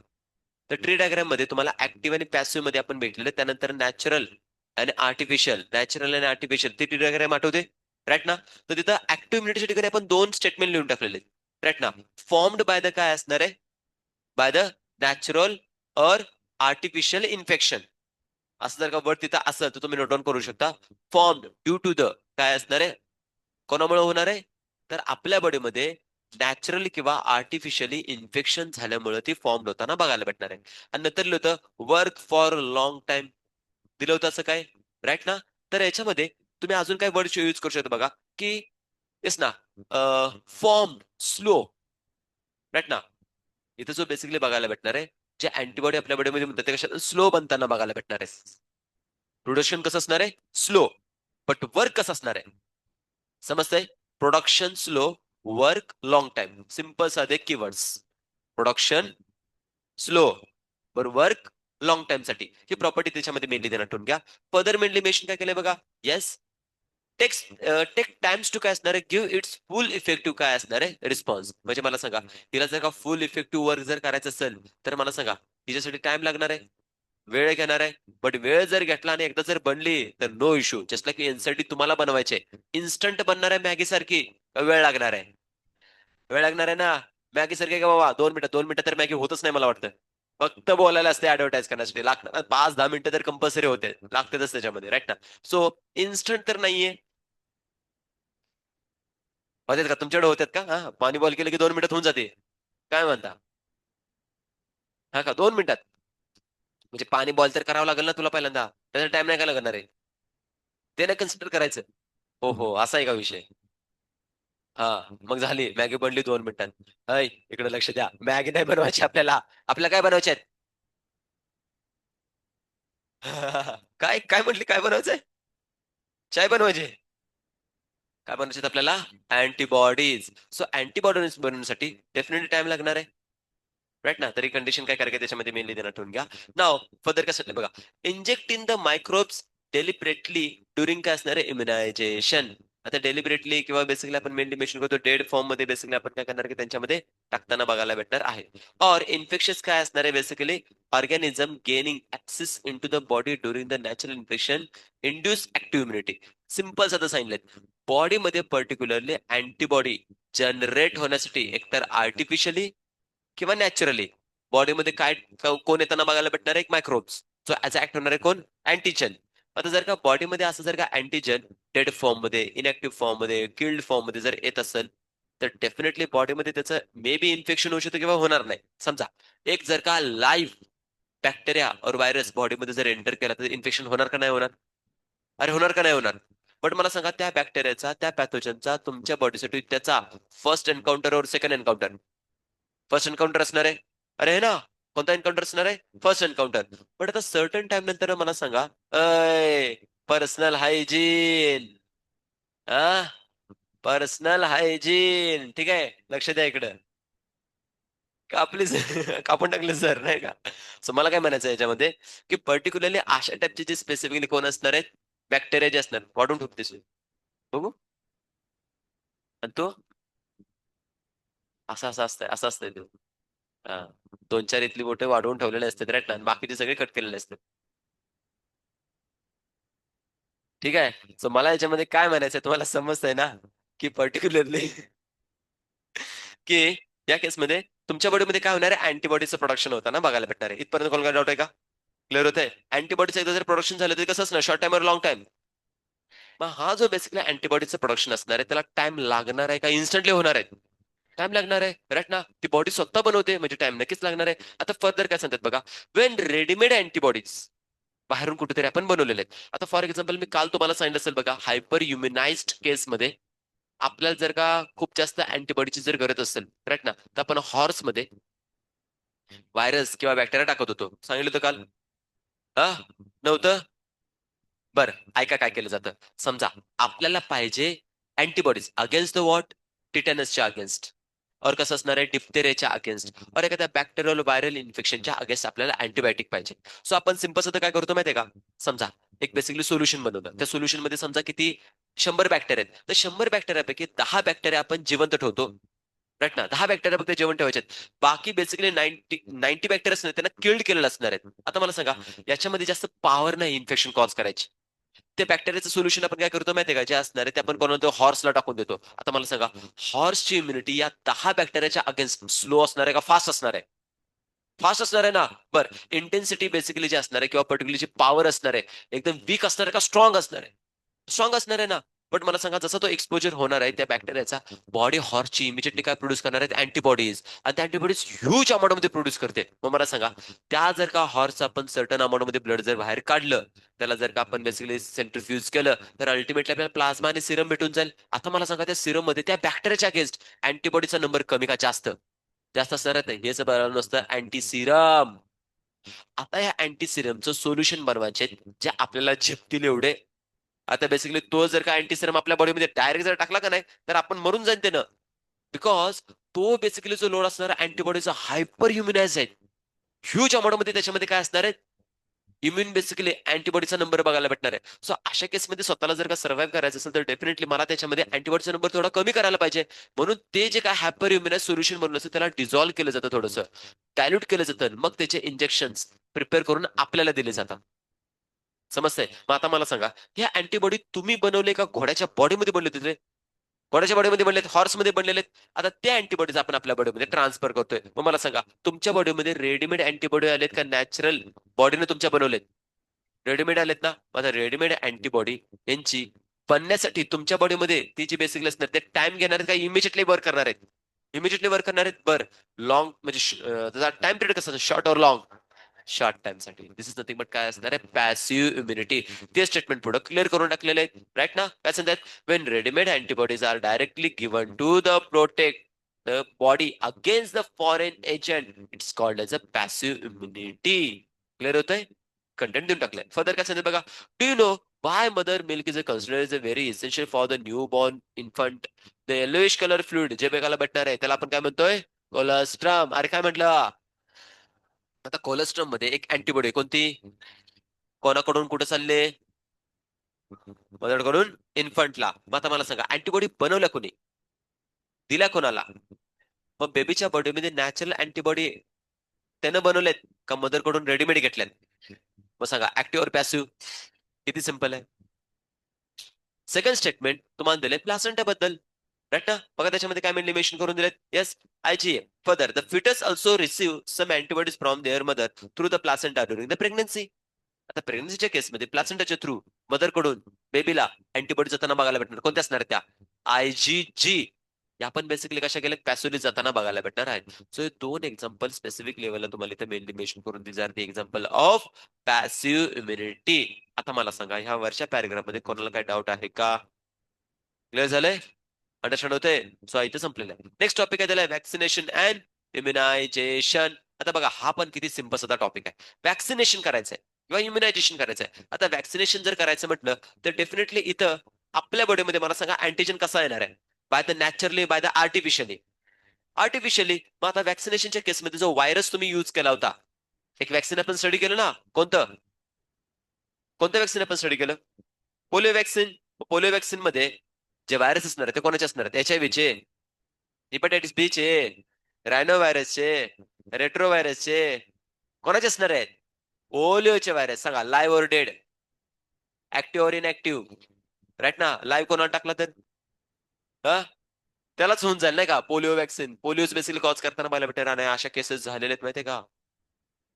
तर ट्री डायग्राम मध्ये तुम्हाला ऍक्टिव्ह आणि पॅसिव्ह मध्ये आपण भेटलेले, त्यानंतर नॅचरल आणि आर्टिफिशियल. नॅचरल आणि आर्टिफिशियल ती ट्री डायग्राम आठवते, राईट ना. तर तिथं ऍक्टिव्ह इम्युनिटीच्या ठिकाणी आपण दोन स्टेटमेंट लिहून टाकलेले राईट ना. फॉर्म्ड बाय द काय असणार आहे, बाय द नॅचरल और आर्टिफिशियल इन्फेक्शन. असं जर का वर्ड तिथं असेल तर तुम्ही नोट डाऊन करू शकता. फॉर्म्ड ड्यू टू द काय असणार आहे, कोणामुळे होणार आहे, तर आपल्या बॉडीमध्ये नॅचरल किंवा आर्टिफिशियली इन्फेक्शन झाल्यामुळे ती फॉर्म होताना बघायला भेटणार आहे. आणि नंतर लिहिलं होतं वर्क फॉर लॉंग टाइम, दिलं होतं असं काय, राईट ना. तर याच्यामध्ये तुम्ही अजून काय वर्ड यूज करू शकता बघा, की येस ना, फॉर्म स्लो, राईट ना. इथं जो बेसिकली बघायला भेटणार आहे, जे अँटीबॉडी आपल्या बॉडीमध्ये म्हणतात ते कशा स्लो बनताना बघायला भेटणार आहे. प्रोडक्शन कसं असणार आहे, स्लो, बट वर्क कसं असणार आहे, समजतंय. Production slow, work long time, simple साधे कीवर्ड्स. प्रोडक्शन स्लो, बर वर्क लॉंग टाइम साठी ही प्रॉपर्टी त्याच्यामध्ये मेनली देणार ठेवून घ्या. फर्दर मेनली मेन्शन काय केलंय बघा, yes, takes take times to काय असणार आहे, गिव्ह इट्स फुल इफेक्टिव्ह काय असणार आहे रिस्पॉन्स. म्हणजे मला सांगा, तिला जर का फुल इफेक्टिव्ह वर्क जर करायचं असेल तर मला सांगा तिच्यासाठी टाइम लागणार आहे, वेळ घेणार आहे. बट वेळ जर घेतला आणि एकदा जर बनली तर नो इश्यू, जस्ट लाईक एनसाठी तुम्हाला बनवायचे इन्स्टंट बनणार आहे मॅगी सारखी, वेळ लागणार आहे, वेळ लागणार आहे ना. मॅगी सारखी का बाबा 2 मिनिटं, 2 मिनिटं तर मॅगी होतच नाही मला वाटतं. फक्त बोलायला असते ऍडव्हर्टाईज करण्यासाठी लागतात 5-10 मिनिटं तर कंपल्सरी होते, लागतातच त्याच्यामध्ये, राईट ना. सो इन्स्टंट तर नाहीये. होतात का तुमच्याकडे, होतात का, हा पाणी बॉईल केलं की 2 मिनिटात होऊन जाते, काय म्हणता, हा का 2 मिनिटात. म्हणजे पाणी बॉईल तर करावं लागेल ना तुला पहिल्यांदा, त्याचा टाइम नाही का लागणार आहे, ते नाही कन्सिडर करायचं. हो हो, असा आहे का विषय. हा, मग झाली मॅगी बनली 2 मिनिटात. हय, इकडे लक्ष द्या, मॅगी नाही बनवायची आपल्याला, आपल्याला काय बनवायचे आहेत. काय काय म्हटली, काय बनवायचंय, चाय बनवायची. काय बनवायचे आपल्याला, अँटीबॉडीज. सो अँटीबॉडीज बनवण्यासाठी डेफिनेटली टाइम लागणार आहे, राईट ना. तरी कंडिशन काय करायचं त्याच्यामध्ये मेनली देणार ठेवून घ्या. नाव फर्दर कसं बघा, inject in the microbes deliberately during काय असणार आहे इम्युनायझेशन. आता डेलिबरेटली किंवा बेसिकली आपण मेनली मेन्शन करतो डेड फॉर्म मध्ये बेसिकली आपण काय करणार की त्यांच्यामध्ये टाकताना बघायला भेटणार आहे. और इन्फेक्शियस काय असणार आहे basically, organism gaining access in to the body during the natural infection induce active immunity. Simple साधं सांगितलं, बॉडीमध्ये पर्टिक्युलरली अँटीबॉडी जनरेट होण्यासाठी एकतर आर्टिफिशियली किंवा नॅचरली बॉडीमध्ये काय कोण येताना बघायला भेटणार आहे, एक मायक्रोब्स. सो ऍज ऍक्ट होणार आहे कोण, अँटीजन. आता जर का बॉडीमध्ये असं जर का अँटीजन डेड फॉर्म मध्ये, इनॅक्टिव्ह फॉर्म मध्ये, किल्ड फॉर्म मध्ये जर येत असेल तर डेफिनेटली बॉडीमध्ये त्याचं मे बी इन्फेक्शन होऊ शकतं किंवा होणार नाही. समजा एक जर का लाईव्ह बॅक्टेरिया और व्हायरस बॉडीमध्ये जर एंटर केला तर इन्फेक्शन होणार का नाही होणार, अरे होणार का नाही होणार. बट मला सांगा त्या बॅक्टेरियाचा, त्या पॅथोजनचा तुमच्या बॉडीसाठी त्याचा फर्स्ट एन्काउंटर और सेकंड एन्काउंटर, फर्स्ट एन्काउंटर असणार आहे. अरे है ना, कोणता एन्काउंटर असणार आहे, फर्स्ट एन्काउंटर. बट आता सर्टन टाइम नंतर मला सांगा, अय पर्सनल हायजीन, हा पर्सनल हायजीन, ठीक आहे, लक्ष द्या इकडं. कापली कापून टाकले सर, नाही का. सो मला काय म्हणायचं याच्यामध्ये, की पर्टिक्युलरली अशा टाईपचे जे स्पेसिफिकली कोण असणार आहेत, बॅक्टेरिया जे असणार, वाढून ठेवते बघू. आणि तो असं असं असतंय, असं असतंय ते. हा, 2-4 इथली बोटे वाढवून ठेवलेले असतात, राईट ना, आणि बाकीचे सगळे कट केलेले असतात. ठीक आहे. सो मला याच्यामध्ये काय म्हणायचंय तुम्हाला समजतंय ना, की पर्टिक्युलरली की या केसमध्ये तुमच्या बॉडीमध्ये काय होणार आहे, अँटीबॉडीचं प्रोडक्शन होताना बघायला भेटणार आहे. इथपर्यंत कोण काय डाऊट आहे का, क्लिअर होत आहे. अँटीबॉडीचं एकदा जर प्रोडक्शन झालं तर कसं असणार, शॉर्ट टाइम और लॉंग टाइम. मग हा जो बेसिकली अँटीबॉडीचं प्रोडक्शन असणार आहे त्याला टाइम लागणार आहे का इन्स्टंटली होणार आहे, टाइम लागणार आहे, राईट ना. ती बॉडी स्वतः बनवते म्हणजे टाइम नक्कीच लागणार आहे. आता फर्दर काय सांगतात बघा, वेन रेडीमेड अँटीबॉडीज बाहेरून कुठेतरी आपण बनवलेले आहेत. आता फॉर एक्झाम्पल मी काल तुम्हाला सांगितलं असेल बघा, हायपर ह्युमनाइज्ड केसमध्ये आपल्याला जर का खूप जास्त अँटीबॉडीची जर गरज असेल, राईट ना, तर आपण हॉर्समध्ये व्हायरस किंवा बॅक्टेरिया टाकत होतो, सांगितलं होतं काल, हा नव्हतं. बरं ऐका काय केलं जातं, समजा आपल्याला पाहिजे अँटीबॉडीज अगेन्स्ट द वॉट, टिटॅनसच्या अगेन्स्ट, और कसं असणार आहे डिप्थेरियाच्या अगेन्स्ट, और एखाद्या बॅक्टेरियल व्हायरल इन्फेक्शनच्या अगेन्स्ट आपल्याला अँटीबायोटिक पाहिजे. सो आपण सिंपल सध्या काय करतो माहितीये का, समजा एक बेसिकली सोल्युशन बनवलं, त्या सोल्युशन मध्ये समजा किती 100 बॅक्टेरिया आहेत, तर 100 बॅक्टेरियापैकी 10 बॅक्टेरिया आपण जिवंत ठेवतो, राईट ना. 10 बॅक्टेरिया फक्त जेवण ठेवायचे, बाकी बेसिकली 90 बॅक्टेरिया त्यांना किल्ड केलेलं असणार आहेत. आता मला सांगा, याच्यामध्ये जास्त पॉवर नाही इन्फेक्शन कॉज करायची, ते बॅक्टेरियाचं सोल्युशन आपण काय करतो माहितीये का, जे असणार आहे ते आपण कोणत्या हॉर्सला टाकून देतो. आता मला सांगा, हॉर्सची इम्युनिटी या 10 बॅक्टेरियाच्या अगेन्स्ट स्लो असणार आहे का फास्ट असणार आहे? फास्ट असणार आहे ना. बरं, इंटेन्सिटी बेसिकली जे असणार आहे किंवा पर्टिक्युलर जी पॉवर असणार आहे, एकदम वीक असणार आहे का स्ट्रॉंग असणार आहे? स्ट्रॉंग असणार आहे ना. बट मला सांगा, जसा तो एक्सपोजर होणार आहे त्या बॅक्टेरियाचा, बॉडी हॉर्सची इमिजिएटली काय प्रोड्यूस करणार आहेत? अँटीबॉडीज. आणि त्या अँटीबॉडीज ह्यूज अमाऊंट मध्ये प्रोड्यूस करते. मग मला सांगा, त्या जर का हॉर्स आपण सर्टन अमाऊंट मध्ये ब्लड जर बाहेर काढलं, त्याला जर का आपण बेसिकली सेंट्रिफ्यूज केलं, तर अल्टिमेटली आपल्याला प्लाझ्मा आणि सिरम भेटून जाईल. आता मला सांगा, त्या सिरम मध्ये त्या बॅक्टेरियाच्या अगेन्स्ट अँटीबॉडीचा नंबर कमी का जास्त? जास्त असणार आहे. हेच बरोबर नसतं अँटी सिरम. आता या अँटी सिरमचं सोल्युशन बनवायचे जे आपल्याला झेपतील एवढे. आता बेसिकली तो जर का अँटी सिरम आपल्या बॉडीमध्ये डायरेक्ट जर टाकला का नाही, तर आपण मरून जाईल त्यानं. बिकॉज तो बेसिकली जो लोड असणार अँटीबॉडीचा हायपर ह्युमिनाइज आहे. ह्यूज अमाऊंट मध्ये त्याच्यामध्ये काय असणार आहे? इम्युन बेसिकली अँटीबॉडीचा नंबर बघायला भेटणार आहे. सो अशा केसमध्ये स्वतःला जर का सर्व्हाइव्ह करायचं असेल तर डेफिनेटली मला त्याच्यामध्ये अँटीबॉडीचा नंबर थोडा कमी करायला पाहिजे. म्हणून ते जे काय हायपर इम्युनाइज सोल्युशन बनवलं असतं त्याला डिझॉल्व्ह केलं जातं, थोडंसं डायल्यूट केलं जातं. मग त्याचे इंजेक्शन्स प्रिपेअर करून आपल्याला दिले जातात. समजतंय? मग आता मला सांगा, ह्या अँटीबॉडी तुम्ही बनवले का घोड्याच्या बॉडीमध्ये बनले होते? घोड्याच्या बॉडीमध्ये बनलेत, हॉर्समध्ये बनलेले आहेत. आता त्या अँटीबॉडीज आपण आपल्या बॉडीमध्ये ट्रान्सफर करतोय. मग मला सांगा, तुमच्या बॉडीमध्ये रेडीमेड अँटीबॉडी आलेत का नॅचरल बॉडीने तुमच्या बनवलेत? रेडीमेड आलेत ना. आता रेडीमेड अँटीबॉडी यांची बनण्यासाठी तुमच्या बॉडीमध्ये ती जी बेसिकली असणार ते टाइम घेणार आहेत का इमिजिएटली वर्क करणार आहेत? इमिजिएटली वर्क करणार आहेत. बरं, लॉंग म्हणजे त्याचा टाइम पिरियड कसा, शॉर्ट और लॉंग? शॉर्ट टाइम साठी. दिस इज नथिंग बट काय असणार आहे? Passive immunity. ते स्टेटमेंट पुढे क्लिअर करून टाकलेले आहे, राईट ना. काय सांगतात? When readymade antibodies are directly given to the protect the body against the foreign agent, it's called as a passive immunity. Clear होतंय? कंटेंट देऊन टाकलंय. फर्दर काय सांगते बघा. Do you know why mother milk is considered as a very essential for the newborn infant? The yellowish color fluid जे बघायला भेटणार आहे त्याला आपण काय म्हणतोय? कोलेस्ट्रम. अरे काय म्हटलं? आता कोलेस्ट्रम मध्ये एक अँटीबॉडी कोणती? कोणाकडून कुठे चालले? मदरकडून इन्फंटला. मग आता मला सांगा, अँटीबॉडी बनवल्या कोणी? दिल्या कोणाला? मग बेबीच्या बॉडीमध्ये नॅचरल अँटीबॉडी त्यानं बनवलेत का मदरकडून रेडीमेड घेतल्यात? मग सांगा, ऍक्टिव्ह और पॅसिव्ह? किती सिंपल आहे. सेकंड स्टेटमेंट तुम्हाला दिले प्लासेंटा बद्दल, राईट ना. बघा त्याच्यामध्ये काय मेन्शन करून दिलेत. Yes, IgA. Further the fetus also receive some antibodies from their mother through the placenta during the pregnancy. आता प्रेग्नन्सीच्या केसमध्ये प्लासेंटाच्या थ्रू मदर कडून बेबीला अँटीबॉडी जाताना बघायला भेटणार. कोणत्या असणार त्या? आयजीजी. या पण बेसिकली कशा गेल्या? पॅसिव्हली जाताना बघायला भेटणार आहेत. सो हे दोन एक्झाम्पल स्पेसिफिक लेवलला तुम्हाला इथे मेनली मेन्शन करून दिली जाते. Example of passive immunity. आता मला सांगा, ह्या वरच्या पॅरेग्राफ मध्ये कोणाला काय डाऊट आहे का? क्लिअर झालंय? अंडरस्टँड होते? सो इथे संपलेलं आहे. नेक्स्ट टॉपिक आहे त्याला वॅक्सिनेशन अँड इम्युनायझेशन. आता बघा, हा पण किती सिंपल सुद्धा टॉपिक आहे. वॅक्सिनेशन करायचंय किंवा इम्युनायझेशन करायचंय. आता वॅक्सिनेशन जर करायचं म्हटलं तर डेफिनेटली इथं आपल्या बॉडीमध्ये मला सांगा अँटीजन कसा येणार आहे? By the naturally, by the artificially. Artificially. मग आता वॅक्सिनेशनच्या केसमध्ये जो व्हायरस तुम्ही युज केला होता, एक वॅक्सिन आपण स्टडी केलं ना, कोणतं? कोणतं वॅक्सिन आपण स्टडी केलं? Polio vaccine. पोलिओ वॅक्सिन मध्ये जे व्हायरस असणार आहे ते कोणाचे असणार आहेत? HIV चे, हिपॅटायटिस बी चे, रायनो व्हायरसचे, रेट्रो व्हायरसचे, कोणाचे असणार आहेत? पोलिओचे व्हायरस. सांगा, लाईव्ह और डेड? ऍक्टिव्ह और इनऍक्टिव्ह? राईट ना. लाईव्ह कोणाला टाकला तर त्यालाच होऊन जाईल नाही का? Polio vaccine. Polio basically cause करताना मला भेटेल. आणि अशा केसेस झालेले आहेत माहितीये का?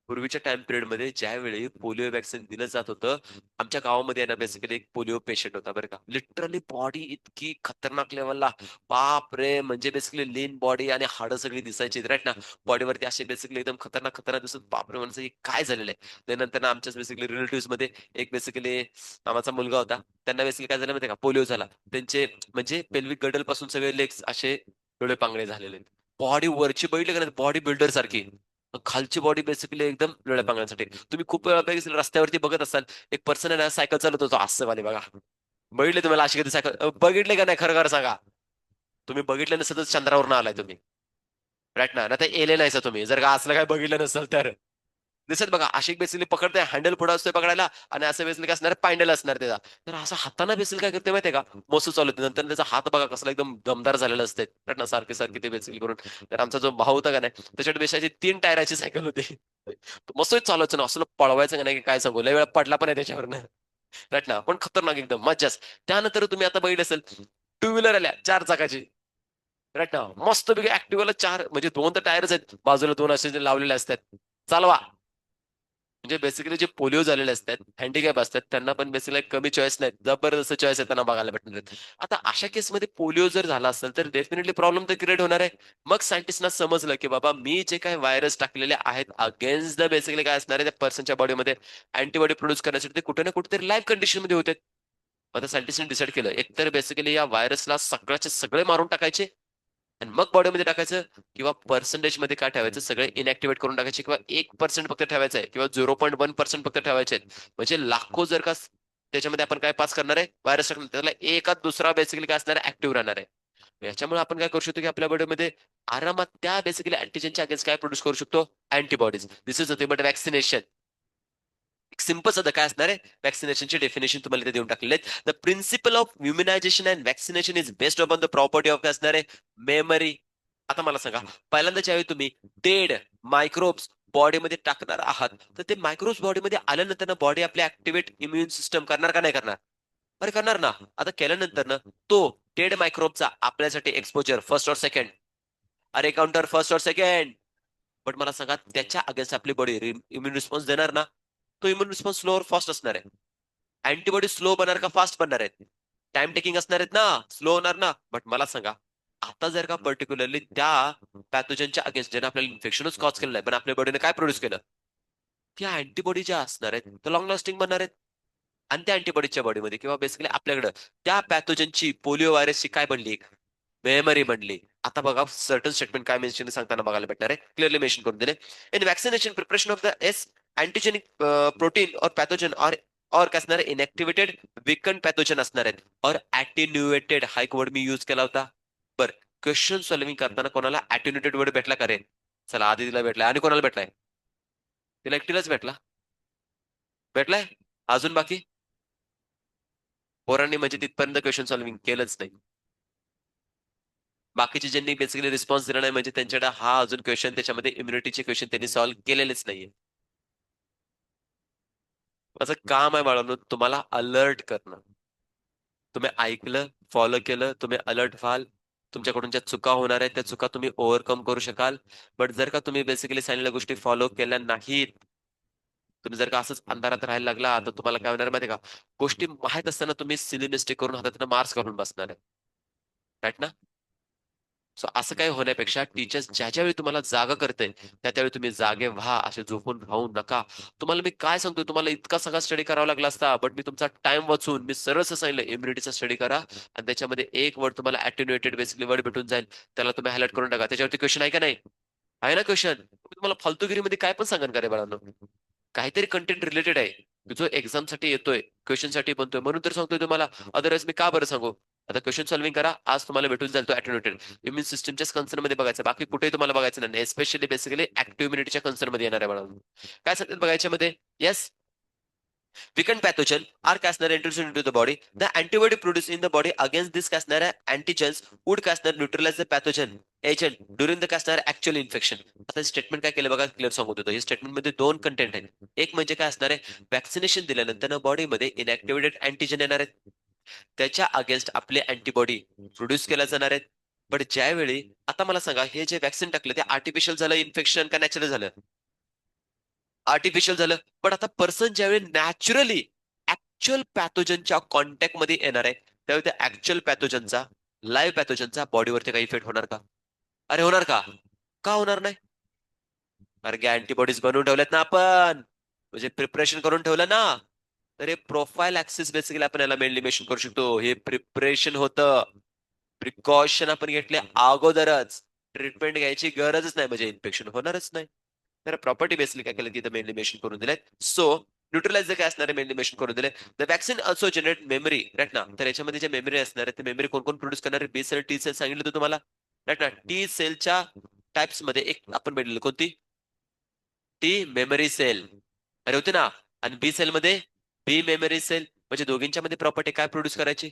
पूर्वीच्या टाइम पिरियड मध्ये ज्यावेळी पोलिओ वॅक्सिन दिलं जात होतं, आमच्या गावामध्ये ना बेसिकली एक पोलिओ पेशंट होता बरं का. लिटरली बॉडी इतकी खतरनाक लेवलला, बाप रे. म्हणजे बेसिकली लीन बॉडी आणि हाडं सगळी दिसायची, राईट ना. बॉडीवरती असे बेसिकली एकदम खतरनाक खतरनाक दिसत, बाप रे म्हणजे काय झालेलं आहे. त्यानंतर ना आमच्याच बेसिकली रिलेटिव्ह मध्ये एक बेसिकली आमचा मुलगा होता. त्यांना बेसिकली काय झालं माहिती का? पोलिओ झाला. त्यांचे म्हणजे पेल्विक गडल पासून सगळे लेग्स असे डोळे पांगळे झालेले. बॉडी वरची बघितले का नाही, बॉडी बिल्डर सारखी. खालची बॉडी बेसिकली एकदम डोळ्या पांगण्यासाठी. तुम्ही खूप वेळा रस्त्यावरती बघत असाल, एक पर्सन आहे ना सायकल चालवत होतो असं वाले बघा. बघितले तुम्हाला अशी कधी सायकल? बघितले का नाही खरं खरं सांगा? तुम्ही बघितलं नसेल तर चंद्रावरून आलाय तुम्ही, राईट ना. नाही एले नाहीसा तुम्ही जर का असलं काय बघितलं नसेल तर. दिसत बघा, अशी बेसिकली पकडते, हँडल पुढे असतोय पकडायला आणि असं बेसिकली काय असणार? पायंडल असणार त्याचा. तर असं हाताने बेसिकली काय करते माहितीये का? मोसू चालवते. नंतर त्याचा हात बघा कसला एकदम दमदार झालेला असते, राईट ना. सारखे सारखे ते बेसिकली करून. तर आमचा जो भाऊ होता का नाही, त्याच्याकडे बेसायची 3 टायराची सायकल होती. मस्त चालवायचं ना, असं पळवायचं का नाही काय सांगू. लय वेळा पडला पण आहे त्याच्यावर. राईट ना, पण खतरनाक एकदम मज्जाच. त्यानंतर तुम्ही आता बघितलं असेल, टू व्हीलर आल्या 4 चाकाची. राईट ना, मस्तपैकी ऍक्टिव्हाला 4 म्हणजे 2 तर टायरच आहेत, बाजूला 2 असे जे लावलेले असतात. चालवा. म्हणजे बेसिकली जे पोलिओ झालेले असतात, हँडिकॅप असतात, त्यांना पण बेसिकली कमी चॉईस नाहीत, जबरदस्त चॉईस आहे त्यांना बघायला भेटणार आहेत. आता अशा केसमध्ये पोलिओ जर झाला असेल तर डेफिनेटली प्रॉब्लेम तर क्रिएट होणार आहे. मग सायंटिस्टना समजलं की बाबा मी जे काही व्हायरस टाकलेले आहेत अगेन्स्ट द बेसिकली काय असणार आहे त्या पर्सनच्या बॉडीमध्ये अँटीबॉडी प्रोड्यूस करण्यासाठी ते कुठे ना कुठेतरी लाईव्ह कंडिशन मध्ये होते. आता सायंटिस्टने डिसाईड केलं एकतर बेसिकली या व्हायरसला सगळ्याचे सगळे मारून टाकायचे आणि मग बॉडीमध्ये टाकायचं, किंवा पर्सेंटेज मध्ये काय ठेवायचं सगळे इनॅक्टिव्हेट करून टाकायचे, किंवा 1% फक्त ठेवायचं आहे किंवा 0.1% फक्त ठेवायचे आहेत. म्हणजे लाखो जर का त्याच्यामध्ये आपण काय पास करणार आहे व्हायरस टाकणार त्याला एकाच दुसरा बेसिकली काय असणार आहे ऍक्टिव्ह राहणार आहे. याच्यामुळे आपण काय करू शकतो की आपल्या बॉडीमध्ये आरामात त्या बेसिकली अँटीजनच्या अगेन्स्ट काय प्रोड्यूस करू शकतो, antibodies. This is nothing but vaccination. एक सिंपल साधं काय असणार आहे वॅक्सिनेशनचे डेफिनेशन तुम्हाला इथे देऊन टाकलेले आहेत. The principle of immunization and vaccination is based upon the property of काय असणार आहे मेमरी. आता मला सांगा, पहिल्यांदा ज्यावेळी तुम्ही डेड मायक्रोब्स बॉडीमध्ये टाकणार आहात तर ते मायक्रोब्स बॉडीमध्ये आल्यानंतर ना बॉडी आपले ऍक्टिव्हेट इम्युन सिस्टम करणार का नाही करणार? अरे करणार ना. आता केल्यानंतर ना तो डेड मायक्रोबचा आपल्यासाठी एक्सपोजर फर्स्ट और सेकंड, अरे काउंटर फर्स्ट और सेकंड. बट मला सांगा त्याच्या अगेन्स्ट आपली बॉडी इम्युन रिस्पॉन्स देणार ना. तो इम्युन रिस्पॉन्स स्लो और फास्ट असणार आहे. अँटीबॉडी स्लो बनणार का फास्ट बनणार आहेत? टाइम टेकिंग असणार आहेत ना, स्लो होणार ना. बट मला सांगा, आता जर का पर्टिक्युलरली त्या पॅथोजनच्या अगेन्स्ट ज्याने आपल्याला इन्फेक्शनच कॉज केलेलं आहे पण आपल्या बॉडीने काय प्रोड्यूस केलं, त्या अँटीबॉडी ज्या असणार आहेत त्या लॉंग लास्टिंग बनणार आहेत. आणि त्या अँटीबॉडीच्या बॉडीमध्ये किंवा बेसिकली आपल्याकडं त्या पॅथोजनची पोलिओ व्हायरसची काय बनली, मेमरी बनली. आता बघा सर्टन स्टेटमेंट काय मेन्शन सांगताना बघायला भेटणार आहे, क्लिअरली मेन्शन करून दिले. In vaccination preparation of the S antigenic protein और पॅथोजन और काय असणार इनॅक्टिव्हेटेड विकन पॅथोजन असणार आहेत और ऍटेन्युएटेड हा एक वर्ड मी युज केला होता. बर, क्वेश्चन सॉल्व्हिंग करताना कोणाला ऍटेन्युएटेड वर्ड भेटला का रे? चला आधी तिला भेटलाय आणि कोणाला भेटलाय? तिला एकटीलाच भेटला. भेटलाय अजून बाकी पोरांनी म्हणजे तिथपर्यंत क्वेश्चन सॉल्व्हिंग केलंच नाही. बाकीचे ज्यांनी बेसिकली रिस्पॉन्स दिला नाही म्हणजे त्यांच्याकडे हा अजून क्वेश्चन त्याच्यामध्ये इम्युनिटीचे क्वेश्चन त्यांनी सॉल्व्ह केलेलेच नाहीये. माझं काम आहे बाळांनो तुम्हाला अलर्ट करणं. तुम्ही ऐकलं, फॉलो केलं, तुम्ही अलर्ट व्हाल. तुमच्याकडून ज्या चुका होणार आहेत त्या चुका तुम्ही ओव्हरकम करू शकाल. बट जर का तुम्ही बेसिकली सांगितलेल्या गोष्टी फॉलो केल्या नाहीत, तुम्ही जर का असंच अंधारात राहायला लागला तर तुम्हाला काय होणार माहिती का, गोष्टी माहित असताना तुम्ही सिली मिस्टेक करून हातात मार्क्स करून बसणार आहे. राईट ना. सो असं काही होण्यापेक्षा टीचर्स ज्या ज्यावेळी तुम्हाला जागा करते त्या त्यावेळी तुम्ही जागे व्हा, असे झोपून राहू नका. तुम्हाला मी काय सांगतोय, तुम्हाला इतका सगळा स्टडी करावा लागला असता बट मी तुमचा टाइम वाचून मी सरळ सांगितलं इम्युनिटीचा स्टडी करा आणि त्याच्यामध्ये एक वर्ड तुम्हाला अटेन्युएटेड बेसिकली वर्ड भेटून जाईल, त्याला तुम्ही हायलाइट करून टाका. त्याच्यावरती क्वेश्चन आहे का नाही? आहे ना क्वेश्चन. तुम्हाला फालतूगिरीमध्ये काय पण सांगा का रे बाळांनो, काहीतरी कंटेंट रिलेटेड आहे जो एक्झाम साठी येतोय, क्वेश्चन साठी बनतोय म्हणून तर सांगतोय तुम्हाला. अदरवाईज मी का बरं सांगू? आता क्वेश्चन सॉल्व्हिंग करा, आज तुम्हाला भेटून जाईल तो अटेन्युएटेड इम्युन सिस्टमच्याच कन्सर्न मध्ये बघायचं, बाकी कुठेही तुम्हाला बघायचं नाही. एस्पेशली बेसिकली ऍक्टिव्ह इम्युनिटीच्या कन्सर्न मध्ये येणार आहे म्हणून. काय सांगतात बघायच्या मध्ये, येस, weakened pathogen are काय असणार introduced into the body. The antibody produced in the body against this काय असणार antigens would काय असणार neutralize the pathogen agent during the काय असणार actual infection. आता स्टेटमेंट काय केलं बघा, क्लिअर सांगत होतो. हे स्टेटमेंट मध्ये 2 कंटेंट आहेत. एक म्हणजे काय असणार आहे, वॅक्सिनेशन दिल्यानंतर बॉडीमध्ये इनॅक्टिव्हेटेड अँटीजन येणार आहेत, त्याच्या अगेन्स्ट आपले अँटीबॉडी प्रोड्यूस केल्या जाणार आहेत. बट ज्यावेळी आता मला सांगा, हे जे वॅक्सिन टाकलं ते आर्टिफिशियल झालं इन्फेक्शन का नॅचरल झालं? आर्टिफिशियल झालं. पण आता पर्सन ज्यावेळी नॅचरली ऍक्च्युअल पॅथोजनच्या कॉन्टॅक्ट मध्ये येणार आहे त्यावेळी त्या ऍक्च्युअल पॅथोजनचा लाईव्ह पॅथोजनचा बॉडीवरती काही इफेक्ट होणार का? अरे होणार का? का होणार नाही? कारण की अँटीबॉडीज बनवून ठेवल्यात ना आपण, म्हणजे प्रिपरेशन करून ठेवलं ना. तर हे प्रोफाईल ऍक्सेस बेसिकली आपण याला मेनली मेन्शन करू शकतो. हे प्रिपरेशन होतं, प्रिकॉशन आपण घेतले अगोदरच. ट्रीटमेंट घ्यायची गरजच नाही म्हणजे इन्फेक्शन होणारच नाही. तर प्रॉपर्टी बेसिकली काय केलं की मेनली मेन्शन करून दिले. सो न्यूट्रलाइज काय असणार आहे मेनली मेन्शन करून दिले. The vaccine also generate memory, right ना. तर याच्यामध्ये जे मेमरी असणार आहे ते मेमरी कोण कोण प्रोड्यूस करणार आहे, बी सेल टी सेल सांगितलं होतं तुम्हाला, राईट ना. टी सेलच्या टाइप्स मध्ये एक आपण भेटलेलं कोणती, टी मेमरी सेल अरे होते ना. आणि बी सेल मध्ये बी मेमरी सेल, म्हणजे दोघींच्या मध्ये प्रॉपर्टी काय प्रोड्यूस करायची,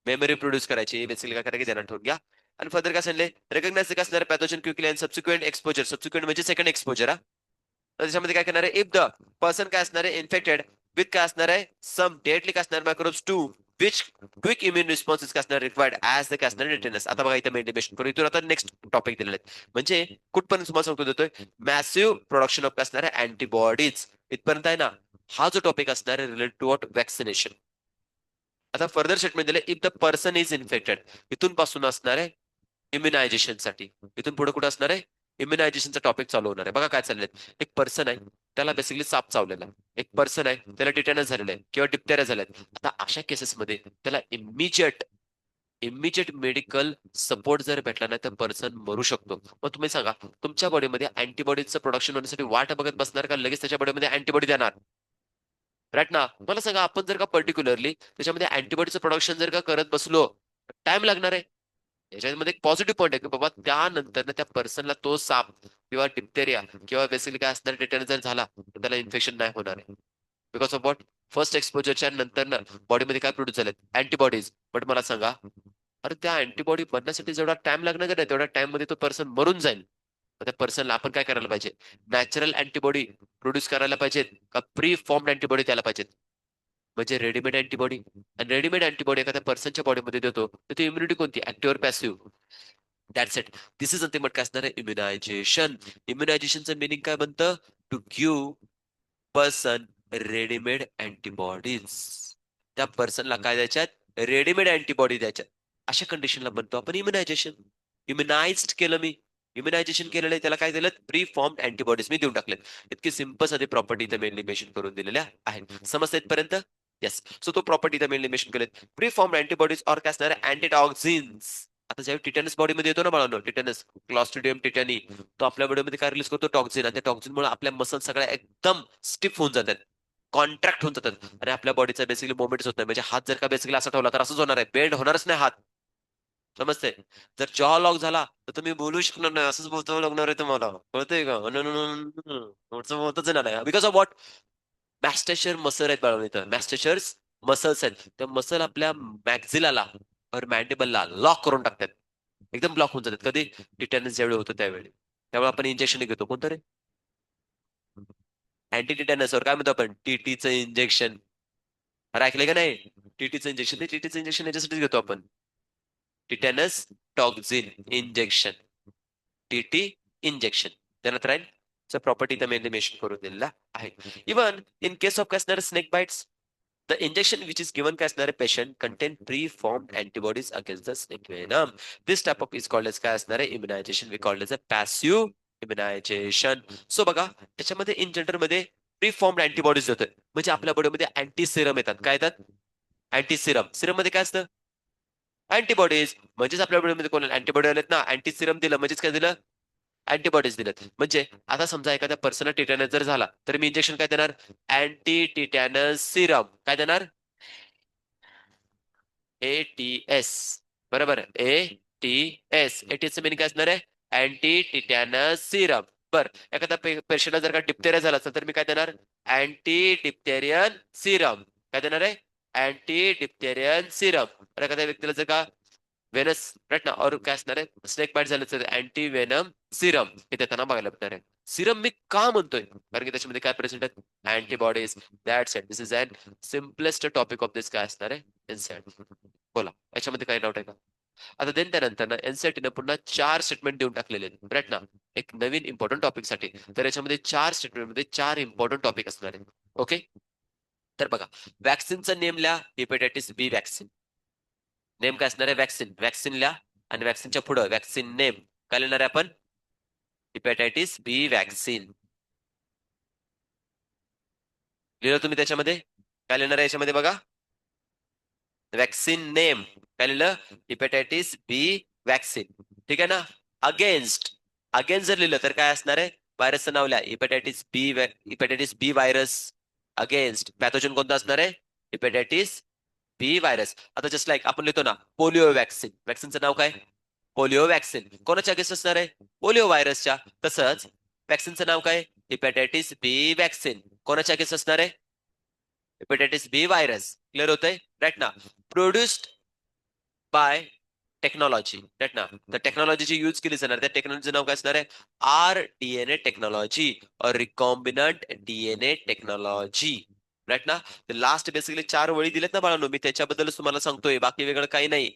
मेमरी प्रोड्यूस करायची. बेसिकली काय करायची ध्यानात ठेवून घ्या. आणि फर्दर काय सांगले, रेकग्नाइज काय असणार pathogen quickly and subsequent exposure. Subsequent म्हणजे सेकंड एक्सपोजर. हा. तर त्याच्यामध्ये काय करणार आहे, इफ द पर्सन काय असणार आहे इन्फेक्टेड विथ काय असणार आहे, सम डेटली काय असणार microbes to which quick immune response काय असणार रिक्वायर्ड ऍज द काय असणार रिटेनस. आता बघा इथे मेंटेनेशन करू, इथून आता नेक्स्ट टॉपिक दिलेले आहेत. म्हणजे कुठपर्यंत तुम्हाला सांगतो देतोय, मॅसिव्ह प्रोडक्शन ऑफ काय असणार आहे अँटीबॉडीज इथपर्यंत आहे ना. हा जो टॉपिक असणार आहे रिलेटेड टू वॉट वॅक्सिनेशन. आता फर्दर स्टेटमेंट दिले if the person is infected, इथून पासून असणार आहे इम्युनायझेशन साठी. इथून पुढे कुठे असणार आहे, इम्युनायझेशनचा टॉपिक चालू होणार आहे. बघा काय चाललंय, एक पर्सन आहे त्याला बेसिकली साप चावलेला आहे, एक पर्सन आहे त्याला टिटॅनस झालेलं आहे किंवा डिप्थेरिया झालाय. आता अशा केसेसमध्ये त्याला इमिजिएट इमिजिएट मेडिकल सपोर्ट जर भेटला नाही तर पर्सन मरू शकतो. मग तुम्ही सांगा, तुमच्या बॉडीमध्ये अँटीबॉडीचं प्रोडक्शन होण्यासाठी वाट बघत बसणार का लगेच त्याच्या बॉडीमध्ये अँटीबॉडी देणार? राईट ना. मला सांगा, आपण जर का पर्टिक्युलरली त्याच्यामध्ये अँटीबॉडीचं प्रोडक्शन जर का करत बसलो, टाइम लागणार आहे. याच्यामध्ये एक पॉझिटिव्ह पॉईंट आहे की बाबा त्यानंतर त्या पर्सनला तो साप किंवा डिप्थेरिया किंवा बेसिकली काय असणार टिटॅनस जर झाला तर त्याला इन्फेक्शन नाही होणार आहे. बिकॉज ऑफ वॉट, फर्स्ट एक्सपोजरच्या नंतर ना बॉडीमध्ये काय प्रोड्यूस झालेत अँटीबॉडीज. बट मला सांगा, अरे त्या अँटीबॉडी बनण्यासाठी जेवढा टाइम लागणार का नाही तेवढ्या टाइम मध्ये तो पर्सन मरून जाईल. मग त्या पर्सनला आपण काय करायला पाहिजे, नॅचरल अँटीबॉडी प्रोड्यूस करायला पाहिजेत का प्री फॉर्म्ड अँटीबॉडी द्यायला पाहिजेत. म्हणजे रेडीमेड अँटीबॉडी, आणि रेडीमेड अँटीबॉडी एखाद्या पर्सनच्या बॉडीमध्ये देतो तर ती इम्युनिटी कोणती, active passive. That's it. This is nothing but काय असणार आहे इम्युनायझेशन. इम्युनायझेशनचं मिनिंग काय बनतं, to give person readymade antibodies. त्या पर्सनला काय द्यायच्यात, रेडीमेड अँटीबॉडी द्यायच्यात. अशा कंडिशनला बनतो आपण इम्युनायझेशन. इम्युनाइज्ड केलं मी, इम्युनायझेशन केलेलं आहे त्याला काय दिलं, प्री फॉर्म्ड अँटीबॉडीज मी देऊन टाकलेत. इतकी सिंपल साधी प्रॉपर्टी इथं मेनली मेन्शन करून दिलेल्या आहेत. समजतं इथपर्यंत? येस. सो तो प्रॉपर्टी इथं मेनली मेन्शन केलेत. प्री फॉर्म्ड अँटीबॉडीज ऑर काय असणार अँटीटॉक्झिन्स. आता ज्यावेळी टिटॅनस बॉडीमध्ये येतो ना बाळांनो, टिटॅनस क्लॉस्ट्रिडियम टिटॅनी, तो आपल्या बॉडीमध्ये काय रिलीज करतो, टॉक्झिन. आणि त्या टॉक्झिनमुळे आपल्या मसल सगळ्या एकदम स्टिफ होऊन जातात, कॉन्ट्रॅक्ट होऊन जातात, आणि आपल्या बॉडीचा बेसिकली मुवमेंट होत नाही. म्हणजे हात जर का बेसिकली असा ठेवला तर असंच होणार आहे, बेंड होणारच नाही हात. समजते. जर जॉ लॉक झाला तर तुम्ही बोलू शकणार नाही, असंच बोलतो लागणार आहे तुम्हाला. कळतंय का? होतच नाही. बिकॉज ऑफ वॉट, मॅस्टेचर मसल आहेत बाळा इथं, मॅस्टेचर्स मसल्स आहेत. त्या मसल आपल्या मॅक्झिलाला और मॅन्डिबलला लॉक करून टाकतात, एकदम ब्लॉक होऊन जातात. कधी, टिटॅनस ज्यावेळी होतं त्यावेळी. त्यामुळे आपण इंजेक्शन घेतो, कोणतं रे, अँटी टिटॅनस, और काय म्हणतो आपण, टीटीचं इंजेक्शन. अरे ऐकलंय का नाही, टीटीचं इंजेक्शन, ते टीटीचं इंजेक्शन याच्यासाठीच घेतो आपण, tetanus toxin injection, TT injection. त्यानंतर राहील प्रॉपर्टी इथं मेनली मेन्शन करून दिलेला आहे. इवन इन केस ऑफ काय असणार snake bites, the injection which is given काय असणार patient contain pre formed antibodies against the snake venom. This type of is called as काय असणार आहे immunization, we called as a passive immunization. So बघा त्याच्यामध्ये in general मध्ये pre formed antibodies येतात, म्हणजे आपल्या बॉडीमध्ये अँटी सिरम येतात. काय येतात, अँटी सिरम. सिरम मध्ये काय असतं, अँटीबॉडीज. म्हणजेच आपल्या बॉडीमध्ये कोण अँटीबॉडी आलेत ना, अँटी सिरम दिलं म्हणजेच काय दिलं, अँटीबॉडीज दिलेत. म्हणजे आता समजा एखाद्या पर्सनला टिटॅनस जर झाला तर मी इंजेक्शन काय देणार, अँटी टिटॅनस सिरम. काय देणार, ATS. बरोबर, ATS. ATS मिनिंग काय असणार आहे, अँटी टिटॅनस सिरम. बर, एखाद्या पेशंटला जर का डिप्थेरिया झाला असेल तर मी काय देणार, अँटी डिप्थेरियन सिरम. काय देणार आहे, अँटी डिप्थेरियन सिरम. और एखाद्या व्यक्तीला जर का वेनस, राईट ना, और काय असणार आहे स्नेक बाईट झालं तर अँटी वेनम सिरम हे देताना बघायला भेटणार आहे. सिरम मी का म्हणतोय, कारण की त्याच्यामध्ये काय प्रेझेंट आहेत, antibodies. That's it. This is and simplest topic of this काय असणार आहे इन्साइड. बोला, याच्यामध्ये काही डाऊट आहे का? आता देन त्यानंतर ना एनसीईआरटीनं पुन्हा 4 स्टेटमेंट देऊन टाकलेले आहेत, राईट ना, एक नवीन इम्पॉर्टंट टॉपिक साठी. तर याच्यामध्ये 4 स्टेटमेंट मध्ये 4 इम्पॉर्टंट टॉपिक असणार आहेत. ओके, तर बघा, वॅक्सिनचं नेम लिहा, हेपेटायटिस बी वॅक्सिन. नेम काय असणार आहे, वॅक्सिन. वॅक्सिन लिहा, आणि वॅक्सिनच्या पुढे वॅक्सिन नेम काय लिहिणार आहे आपण, हिपॅटायटिस बी वॅक्सिन. लिहिलं तुम्ही त्याच्यामध्ये, काय लिहिणार आहे याच्यामध्ये बघा, वॅक्सिन नेम काय लिहिलं, हिपॅटायटिस बी वॅक्सिन. ठीक आहे ना. अगेन्स्ट, अगेन्स्ट जर लिहिलं तर काय असणार आहे, व्हायरसचं नाव लिहा, हिपॅटायटिस बी व्हायरस. अगेन्स्ट पॅथोजन कोणतं असणार आहे, हिपॅटायटिस बी व्हायरस. आता जस्ट लाईक आपण लिहितो ना पोलिओ वॅक्सिन, वॅक्सिनचं नाव काय, पोलिओ वॅक्सिन. कोणाच्या अगेन्स्ट असणार आहे, पोलिओ व्हायरसच्या. तसंच वॅक्सिनचं नाव काय, हिपॅटायटिस बी वॅक्सिन. कोणाच्या अगेन्स्ट असणार आहे, हेपेटायटिस बी व्हायरस. क्लिअर होतंय, राईट ना. प्रोड्युस्ड बाय टेक्नॉलॉजी, राईट ना. तर टेक्नॉलॉजी जी यूज केली जाणार त्या टेक्नॉलॉजीचं नाव काय असणार आहे, RDNA टेक्नॉलॉजी और रिकॉम्बिनंट DNA टेक्नॉलॉजी. राईट ना. लास्ट बेसिकली 4 ओळी दिल्यात ना बाळांनो, मी त्याच्याबद्दलच तुम्हाला सांगतोय, बाकी वेगळं काही नाही.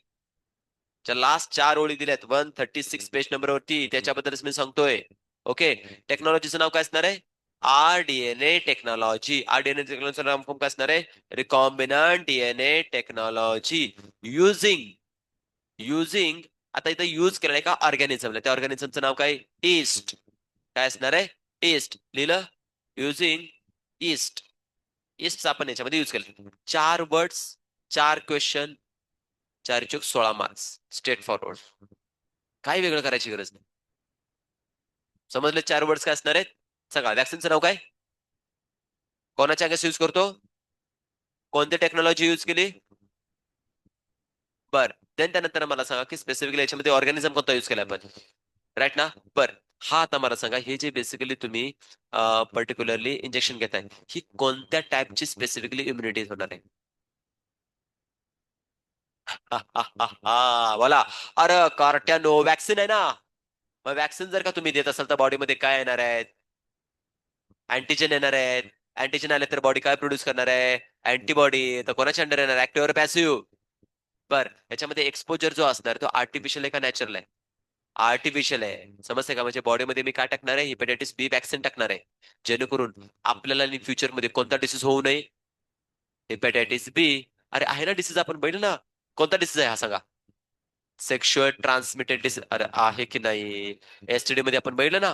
ज्या लास्ट 4 ओळी दिल्यात 136 पेज नंबरवरती, त्याच्याबद्दलच मी सांगतोय. ओके. टेक्नॉलॉजीचं नाव काय असणार आहे? RDNA technology. RDNA टेक्नॉलॉजीचं नाम काय असणार आहे? Recombinant DNA technology. Using using आता इथं युज केलंय का ऑर्गॅनिझमला, त्या ऑर्गॅनिझमचं नाव काय? ईस्ट. काय असणार आहे? ईस्ट. लिहिलं? Using east. ईस्टचा आपण याच्यामध्ये युज केलं. 4 words, 4 question, 4 × 16 marks. Straight forward. काय वेगळं करायची गरज नाही. समजले? 4 वर्ड्स काय असणार आहेत? सांगा. वॅक्सिनचं नाव काय? कोणाच्या अगेन्स्ट यूज करतो? कोणती टेक्नॉलॉजी यूज केली? बर. देन त्यानंतर मला सांगा की स्पेसिफिकली याच्यामध्ये ऑर्गॅनिझम कोणता यूज केला आपण? राईट ना. बर. हा आता मला सांगा, हे जे बेसिकली तुम्ही पर्टिक्युलरली इंजेक्शन घेताय, ही कोणत्या टाईपची स्पेसिफिकली इम्युनिटी होणार आहे? बोला. अरे कार्ट्यानो, वॅक्सिन आहे ना. मग वॅक्सिन जर का तुम्ही देत असाल तर बॉडीमध्ये काय येणार आहेत? अँटीजन येणार आहेत. अँटीजन आले तर बॉडी काय प्रोड्यूस करणार आहे? अँटीबॉडी. तर कोणाच्या अंडर येणार? Active passive? बर. याच्यामध्ये एक्सपोजर जो असणार तो आर्टिफिशियल आहे का नॅचरल आहे? आर्टिफिशियल आहे. समजते का? म्हणजे बॉडीमध्ये मी काय टाकणार आहे? हिपॅटायटिस बी वॅक्सिन टाकणार आहे, जेणेकरून आपल्याला फ्युचरमध्ये कोणता डिसीज होऊ नये? हिपॅटायटिस बी. अरे आहे ना डिसीज, आपण बघितलं ना. कोणता डिसीज आहे हा सांगा? Sexual transmitted disease. अरे आहे की नाही? एसटीडी मध्ये आपण बघितलं ना.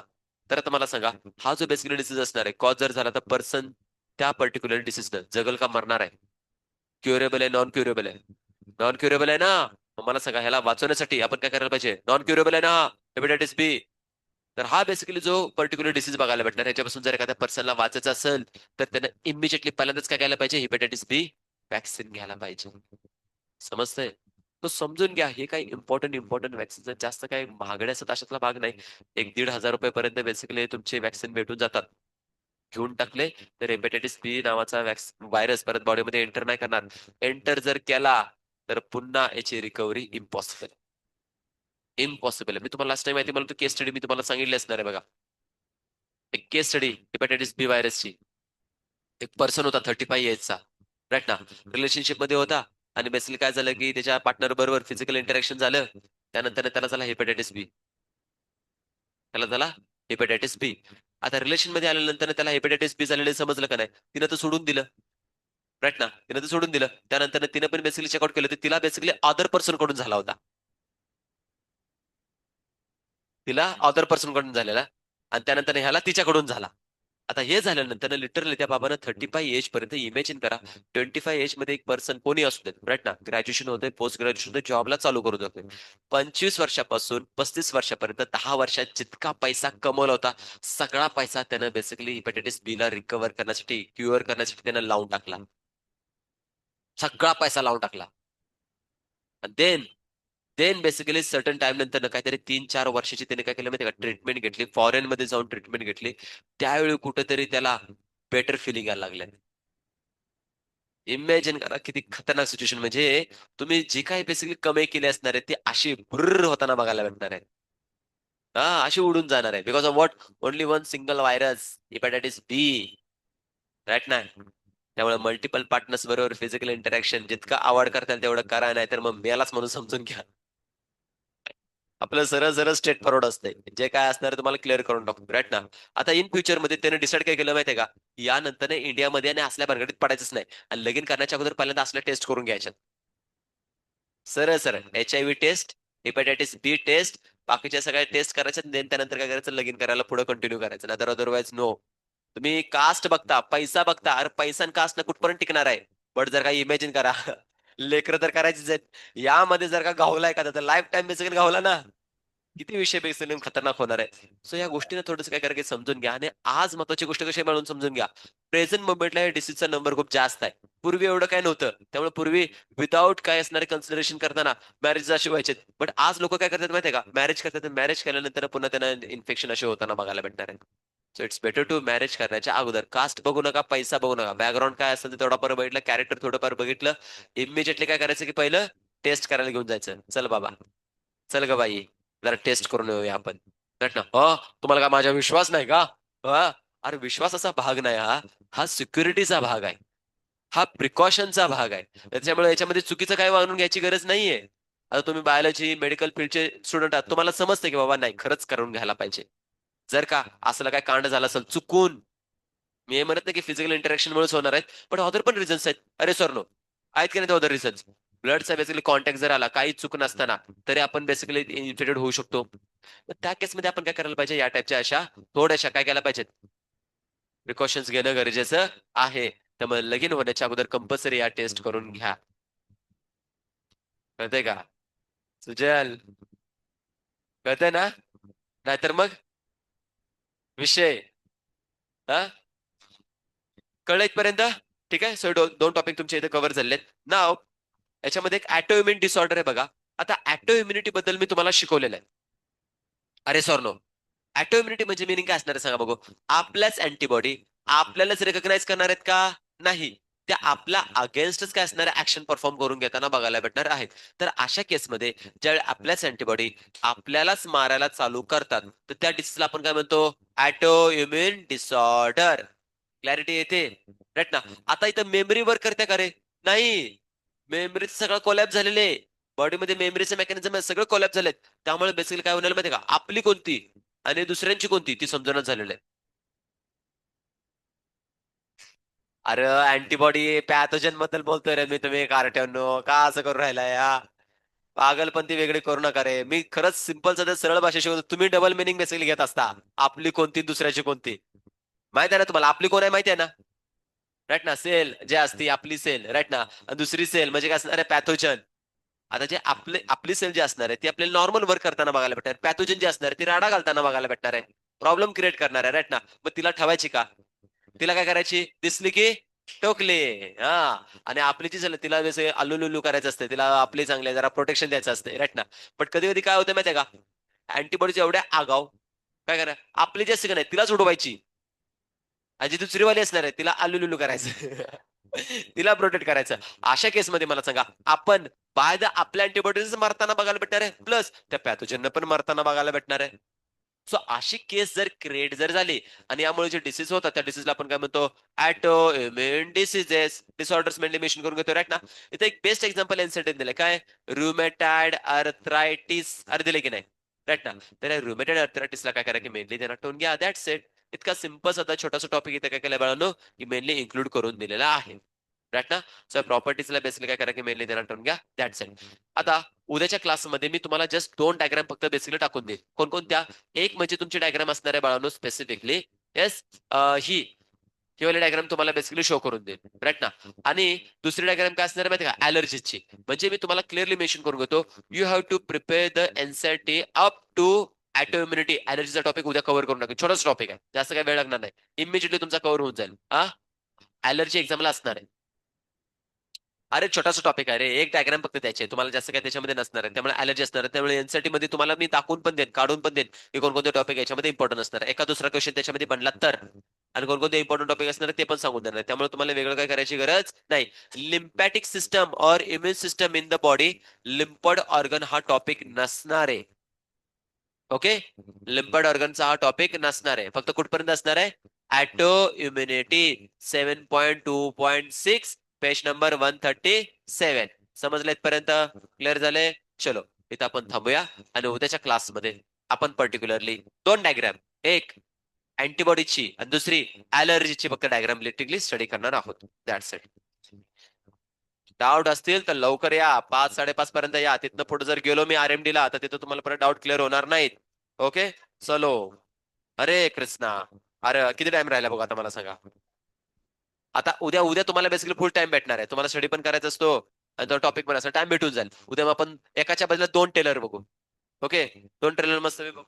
तर आता मला सांगा, हा जो बेसिकली डिसीज असणार आहे, कॉज जर झाला तर पर्सन त्या पर्टिक्युलर डिसीजनं जगल का मरणार आहे? क्युरेबल आहे, नॉन क्युरेबल आहे? नॉन क्युरेबल आहे ना. मग मला सांगा, ह्याला वाचवण्यासाठी आपण काय करायला पाहिजे? नॉन क्युरेबल आहे ना हेपेटायटिस बी. तर हा बेसिकली जो पर्टिक्युलर डिसीज बघायला भेटणार, याच्यापासून जर एखाद्या पर्सनला वाचायचं असेल तर त्यानं इमिजिएटली पहिल्यांदाच काय घ्यायला पाहिजे? हेपेटायटिस बी वॅक्सिन घ्यायला पाहिजे. समजतंय? तो समजून घ्या. हे काही इम्पॉर्टंट वॅक्सिन जास्त काही महागडे असतात अशातला भाग नाही. 1-1.5 हजार पर्यंत बेसिकली तुमचे वॅक्सिन भेटून जातात. घेऊन टाकले तर हेपेटायटिस बी नावाचा व्हायरस परत बॉडीमध्ये एंटर नाही करणार. एंटर जर केला तर पुन्हा याची रिकव्हरी इम्पॉसिबल. इम्पॉसिबल आहे. मी तुम्हाला लास्ट टाइम माहिती मला केस स्टडी मी तुम्हाला सांगितले असणार आहे बघा. एक केस स्टडी हेपॅटायटिस बी व्हायरसची. एक पर्सन होता 35 एजचा. राईट ना. रिलेशनशिप मध्ये होता आणि बेसिकली काय झालं की त्याच्या पार्टनर बरोबर फिजिकल इंटरॅक्शन झालं. त्यानंतर त्याला झाला हेपॅटायटिस बी. त्याला झाला हेपॅटायटिस बी. आता रिलेशन मध्ये आल्यानंतर त्याला हेपॅटायटिस बी झालेलं समजलं का नाही? तिनं तर सोडून दिलं. राईट ना. तिनं तर सोडून दिलं. त्यानंतर तिनं पण बेसिकली चेकआउट केलं तर तिला बेसिकली अदर पर्सन कडून झाला होता. तिला अदर पर्सन कडून झालेला आणि त्यानंतर ह्याला तिच्याकडून झाला. आता हे झाल्यानंतर लिटरली त्या बाबानं 35 एज पर्यंत इमॅजिन करा. 25 एज मध्ये एक पर्सन कोणी असू देत, राईट ना, ग्रॅज्युएशन होते, पोस्ट ग्रॅज्युएशन होते, जॉबला चालू करू देते. 25 वर्षापासून 35 वर्षापर्यंत 10 वर्षात जितका पैसा कमवला होता, सगळा पैसा त्यानं बेसिकली हिपॅटायटिस बी ला रिकव्हर करण्यासाठी, क्युअर करण्यासाठी त्यानं लावून टाकला. सगळा पैसा लावून टाकला. Then then basically certain time नंतर काहीतरी 3-4 वर्षाची त्याने काय केलं माहिती का? ट्रीटमेंट घेतली, फॉरेन मध्ये जाऊन ट्रीटमेंट घेतली. त्यावेळी कुठेतरी त्याला बेटर फिलिंग यायला लागलं. इमॅजिन करा किती खतरनाक सिच्युएशन. म्हणजे तुम्ही जी काही बेसिकली कमाई केली असणार आहे ती अशी बुर्र होताना बघायला भेटणार आहे. हा, अशी उडून जाणार आहे. Because of what? Only one single virus, hepatitis B. Right ना. त्यामुळे मल्टिपल पार्टनर्स बरोबर फिजिकल इंटरॅक्शन जितकं आवड करताल तेवढं करा, नाही तर मग मेलाच म्हणून समजून घ्या. आपलं सरळ सरळ स्ट्रेट फॉरवर्ड असते. जे काय असणार तुम्हाला क्लिअर करून टाकतो. राईट ना. आता इन फ्युचर मध्ये त्याने डिसाईड काय केलं माहितीये का? यानंतर इंडियामध्ये आणि असल्या भानगडीत पडायचंच नाही आणि लगीन करण्याच्या अगोदर पहिल्यांदा असल्या टेस्ट करून घ्यायच्या. सरळ सरळ HIV टेस्ट, हेपॅटायटिस बी टेस्ट, बाकीच्या सगळ्या टेस्ट करायच्या. त्यानंतर काय करायचं? लगीन करायला पुढे कंटिन्यू करायचं, नाही तर अदरवाईज नो. तुम्ही कास्ट बघता, पैसा बघता. अरे पैसा आणि कास्ट ना कुठपर्यंत टिकणार आहे? बट जर का इमॅजिन करा, लेकर तर करायचीच आहेत. यामध्ये जर का गावलाय का तर लाईफ टाइम बेसिकली गावला ना. किती विषय बेसिकली खतरनाक होणार आहे. सो या गोष्टीने थोडंसं काय करा की समजून घ्या. आणि आज महत्वाची गोष्ट कशी आहे म्हणून समजून घ्या. प्रेझेंट मोमेंटला या डिसीजचा नंबर खूप जास्त आहे. पूर्वी एवढं काय नव्हतं. त्यामुळे पूर्वी विदाऊट काय असणारे कन्सिडरेशन करताना मॅरेज असे व्हायचे. बट आज लोक काय करतात माहितीये का? मॅरेज करतात, मॅरेज केल्यानंतर पुन्हा त्यांना इन्फेक्शन असे होताना बघायला भेटणार आहे. So it's better to marriage करण्याच्या अगोदर कास्ट बघू नका, पैसा बघू नका, बॅकग्राऊंड काय असेल ते थोडाफार बघितलं, कॅरेक्टर थोडंफार बघितलं. इमिजिएटली काय करायचं की पहिलं टेस्ट करायला घेऊन जायचं. चल बाबा, चल ग बाई, जरा टेस्ट करून येऊया आपण. ना हो, तुम्हाला का माझ्या विश्वास नाही का? हा. अरे विश्वासाचा भाग नाही हा, हा सिक्युरिटीचा भाग आहे. हा प्रिकॉशनचा भाग आहे. त्याच्यामुळे याच्यामध्ये चुकीचं काय मानून घ्यायची गरज नाहीये. आता तुम्ही बायोलॉजी मेडिकल फील्डचे स्टुडंट आहात, तुम्हाला समजते की बाबा नाही खरंच करून घ्यायला पाहिजे. जर का असलं काय कांड झालं असेल चुकून, मी हे म्हणत नाही की फिजिकल इंटरॅक्शन मुळेच होणार आहेत, पण अदर पण रिझन्स आहेत. अरे सर नो, आहेत की नाही अदर रिझन्स? ब्लडचा बेसिकली कॉन्टॅक्ट जर आला काही चूक नसताना, तरी आपण बेसिकली इन्फेक्टेड होऊ शकतो. तर त्या केसमध्ये आपण काय करायला पाहिजे, या टाईपच्या अशा थोड्याशा काय केल्या पाहिजेत, प्रिकॉशन्स घेणं गरजेचं आहे. त्यामुळे लगीन होण्याच्या अगोदर कंपल्सरी या टेस्ट करून घ्या. कळतंय का सुजल? कळतंय ना? नाहीतर मग विषय, हा, कळलं इथपर्यंत? ठीक आहे. सो दोन टॉपिक तुमच्या इथे कव्हर झालेत. नाव याच्यामध्ये एक ऍटो इम्युन डिसऑर्डर आहे बघा. आता ऍटो इम्युनिटी बद्दल मी तुम्हाला शिकवलेलं आहे. अरे सर नो, ऍटो इम्युनिटी म्हणजे मिनिंग काय असणार आहे सांगा बघू. आपल्याच अँटीबॉडी आपल्यालाच रेकग्नाइज करणार आहेत का? नाही. त्या आपल्या अगेन्स्टच काय असणार आहे, ऍक्शन परफॉर्म करून घेताना बघायला भेटणार आहेत. तर अशा केसमध्ये ज्यावेळी आपल्याच अँटीबॉडी आपल्यालाच मारायला चालू करतात, तर त्या डिसीजला आपण काय म्हणतो, ऍटो इम्युन डिसऑर्डर. क्लॅरिटी येते? राईट ना? आता इथं मेमरी वर्क करते का रे? नाही. मेमरीचं सगळं कोलॅप झालेले, बॉडीमध्ये मेमरीचे मेकॅनिझम सगळं कोलॅप झालेत. त्यामुळे बेसिकली काय होणार माहितीये का, आपली कोणती आणि दुसऱ्यांची कोणती ती समजूनच झालेलं आहे. अरे अँटीबॉडी पॅथोजन बद्दल बोलतोय रे मी, तुम्ही कार्ट्यानो का असं करून राहिलाय हा? पागलपंती वेगळी करू नका रे. मी खरंच सिंपल सध्या सरळ भाषा शिकवतो, तुम्ही डबल मिनिंग बेसिकली घेत असता. आपली कोणती दुसऱ्याची कोणती. माहित आहे ना तुम्हाला आपली कोण आहे, माहिती आहे ना? राईट ना? सेल जे असते आपली सेल, राईट ना? आणि दुसरी सेल म्हणजे काय असणार आहे, पॅथोजन. आता जे आपली सेल जी असणार आहे ती आपल्याला नॉर्मल वर्क करताना बघायला भेटणार, पॅथोजन जी असणार आहे ती राडा घालताना बघायला भेटणार आहे, प्रॉब्लेम क्रिएट करणार आहे. राईट ना? मग तिला ठेवायची का? तिला काय करायची, दिसली की टोकली. हा. आणि आपली जी झाली तिला जसं आलूलुलू करायचं असते, तिला आपली चांगली जरा प्रोटेक्शन द्यायचं असते. राईट ना? पण कधी कधी काय होतं माहितीये का, अँटीबॉडीच्या एवढ्या आगाव, काय करा, आपली जी असते का नाही तिलाच उडवायची, आणि जी दुसरीवाली असणार आहे तिला आलूलुलू करायचं. तिला प्रोटेक्ट करायचं. अशा केसमध्ये मला सांगा, आपण बाय द आपल्या अँटीबॉडीज मारताना बघायला भेटणार आहे, प्लस त्या पॅथोजन पण मारताना बघायला भेटणार आहे. सो अशी केस जर क्रिएट जर झाली, आणि यामुळे जे डिसीज होतात त्या डिसीजला आपण काय म्हणतो, auto immune diseases, disorders mainly mention करून घेतो. राईट ना? इथे एक बेस्ट एक्झाम्पल एनसेटेड दिलं, काय, रुमेटाइड अर्थरायटिस, अरे दिले की नाही? राईट ना? तर रुमेटाइड अर्थरायटिसला काय करा की मेनली त्यांना टोन घ्या, दॅट्स इट. इतका सिंपल आता छोटासा टॉपिक इथे काय केलं बाळांनो, की मेनली इन्क्लूड करून दिलेला आहे. राईट ना? सो प्रॉपर्टीजला बेसिकली काय करा की मेनली त्यांना टोन घ्या, दॅट्स इट. आता उद्याच्या क्लासमध्ये मी तुम्हाला जस्ट दोन डायग्राम फक्त बेसिकली टाकून देईन. कोणकोणत्या? एक म्हणजे तुमची डायग्राम असणार आहे बाळांनो स्पेसिफिकली, येस, ही वाली डायग्राम तुम्हाला बेसिकली शो करून देईल. राईट ना? आणि दुसरी डायग्राम काय असणार आहे माहिती का, ऍलर्जीची. म्हणजे मी तुम्हाला क्लिअरली मेन्शन करून घेतो, you have to prepare the NCERT up to auto immunity. ऍलर्जीचा टॉपिक उद्या कव्हर करून टाकेल, छोटाच टॉपिक आहे, जास्त काही वेळ लागणार नाही, इमिजिएटली तुमचा कव्हर होऊन जाईल. हा, ऍलर्जी एक्झामला असणार आहे. अरे छोटासा टॉपिक आहे रे, एक डायग्राम फक्त त्याचे, तुम्हाला जास्त काय त्याच्यामध्ये नसणार आहे, त्यामुळे अलर्जी असणार आहे. त्यामुळे एनसीईआरटी मध्ये तुम्हाला मी दाखवून पण देईन, काढून पण देईन की कोणकोणते टॉपिक याच्यामध्ये इम्पॉर्टंट असणार आहे. एका दुसरा क्वेश्चन त्याच्यामध्ये बनला तर, आणि कोणकोणते इम्पॉर्टंट टॉपिक असणार आहे ते पण सांगून देणार आहे. त्यामुळे तुम्हाला वेगळं काय करायची गरज नाही. लिम्पॅटिक सिस्टम और immune system in the body, lymphoid organ हा टॉपिक नसणार आहे. ओके, लिम्पड ऑर्गनचा हा टॉपिक नसणार आहे. फक्त कुठपर्यंत असणार आहे, ऍटो इम्युनिटी 7.2.6 पेज नंबर 137. समजलं इथपर्यंत? क्लिअर झाले? चलो इथं आपण थांबूया, आणि उद्याच्या क्लासमध्ये आपण पर्टिक्युलरली दोन डायग्राम, एक अँटीबॉडीची आणि दुसरी ऍलर्जीची फक्त डायग्राम लिटिकली स्टडी करणार आहोत. That's it. डाऊट असतील तर लवकर या, 5-5:30 पर्यंत या. तिथनं पुढे जर गेलो मी आरएमडी ला, तर तिथं तुम्हाला परत डाऊट क्लिअर होणार नाहीत. ओके, चलो. हरे कृष्णा. अरे किती टाइम राहिला बघा आता मला सांगा. आता उद्या उद्या तुम्हाला बेसिकली फुल टाइम भेटणार आहे, तुम्हाला स्टडी पण करायचा असतो आणि तो टॉपिक पण असं टाइम भेटून जाईल. उद्या मग आपण एकाच्या बदल्यात दोन टेलर बघू. ओके, दोन ट्रेलर मस्त बघू.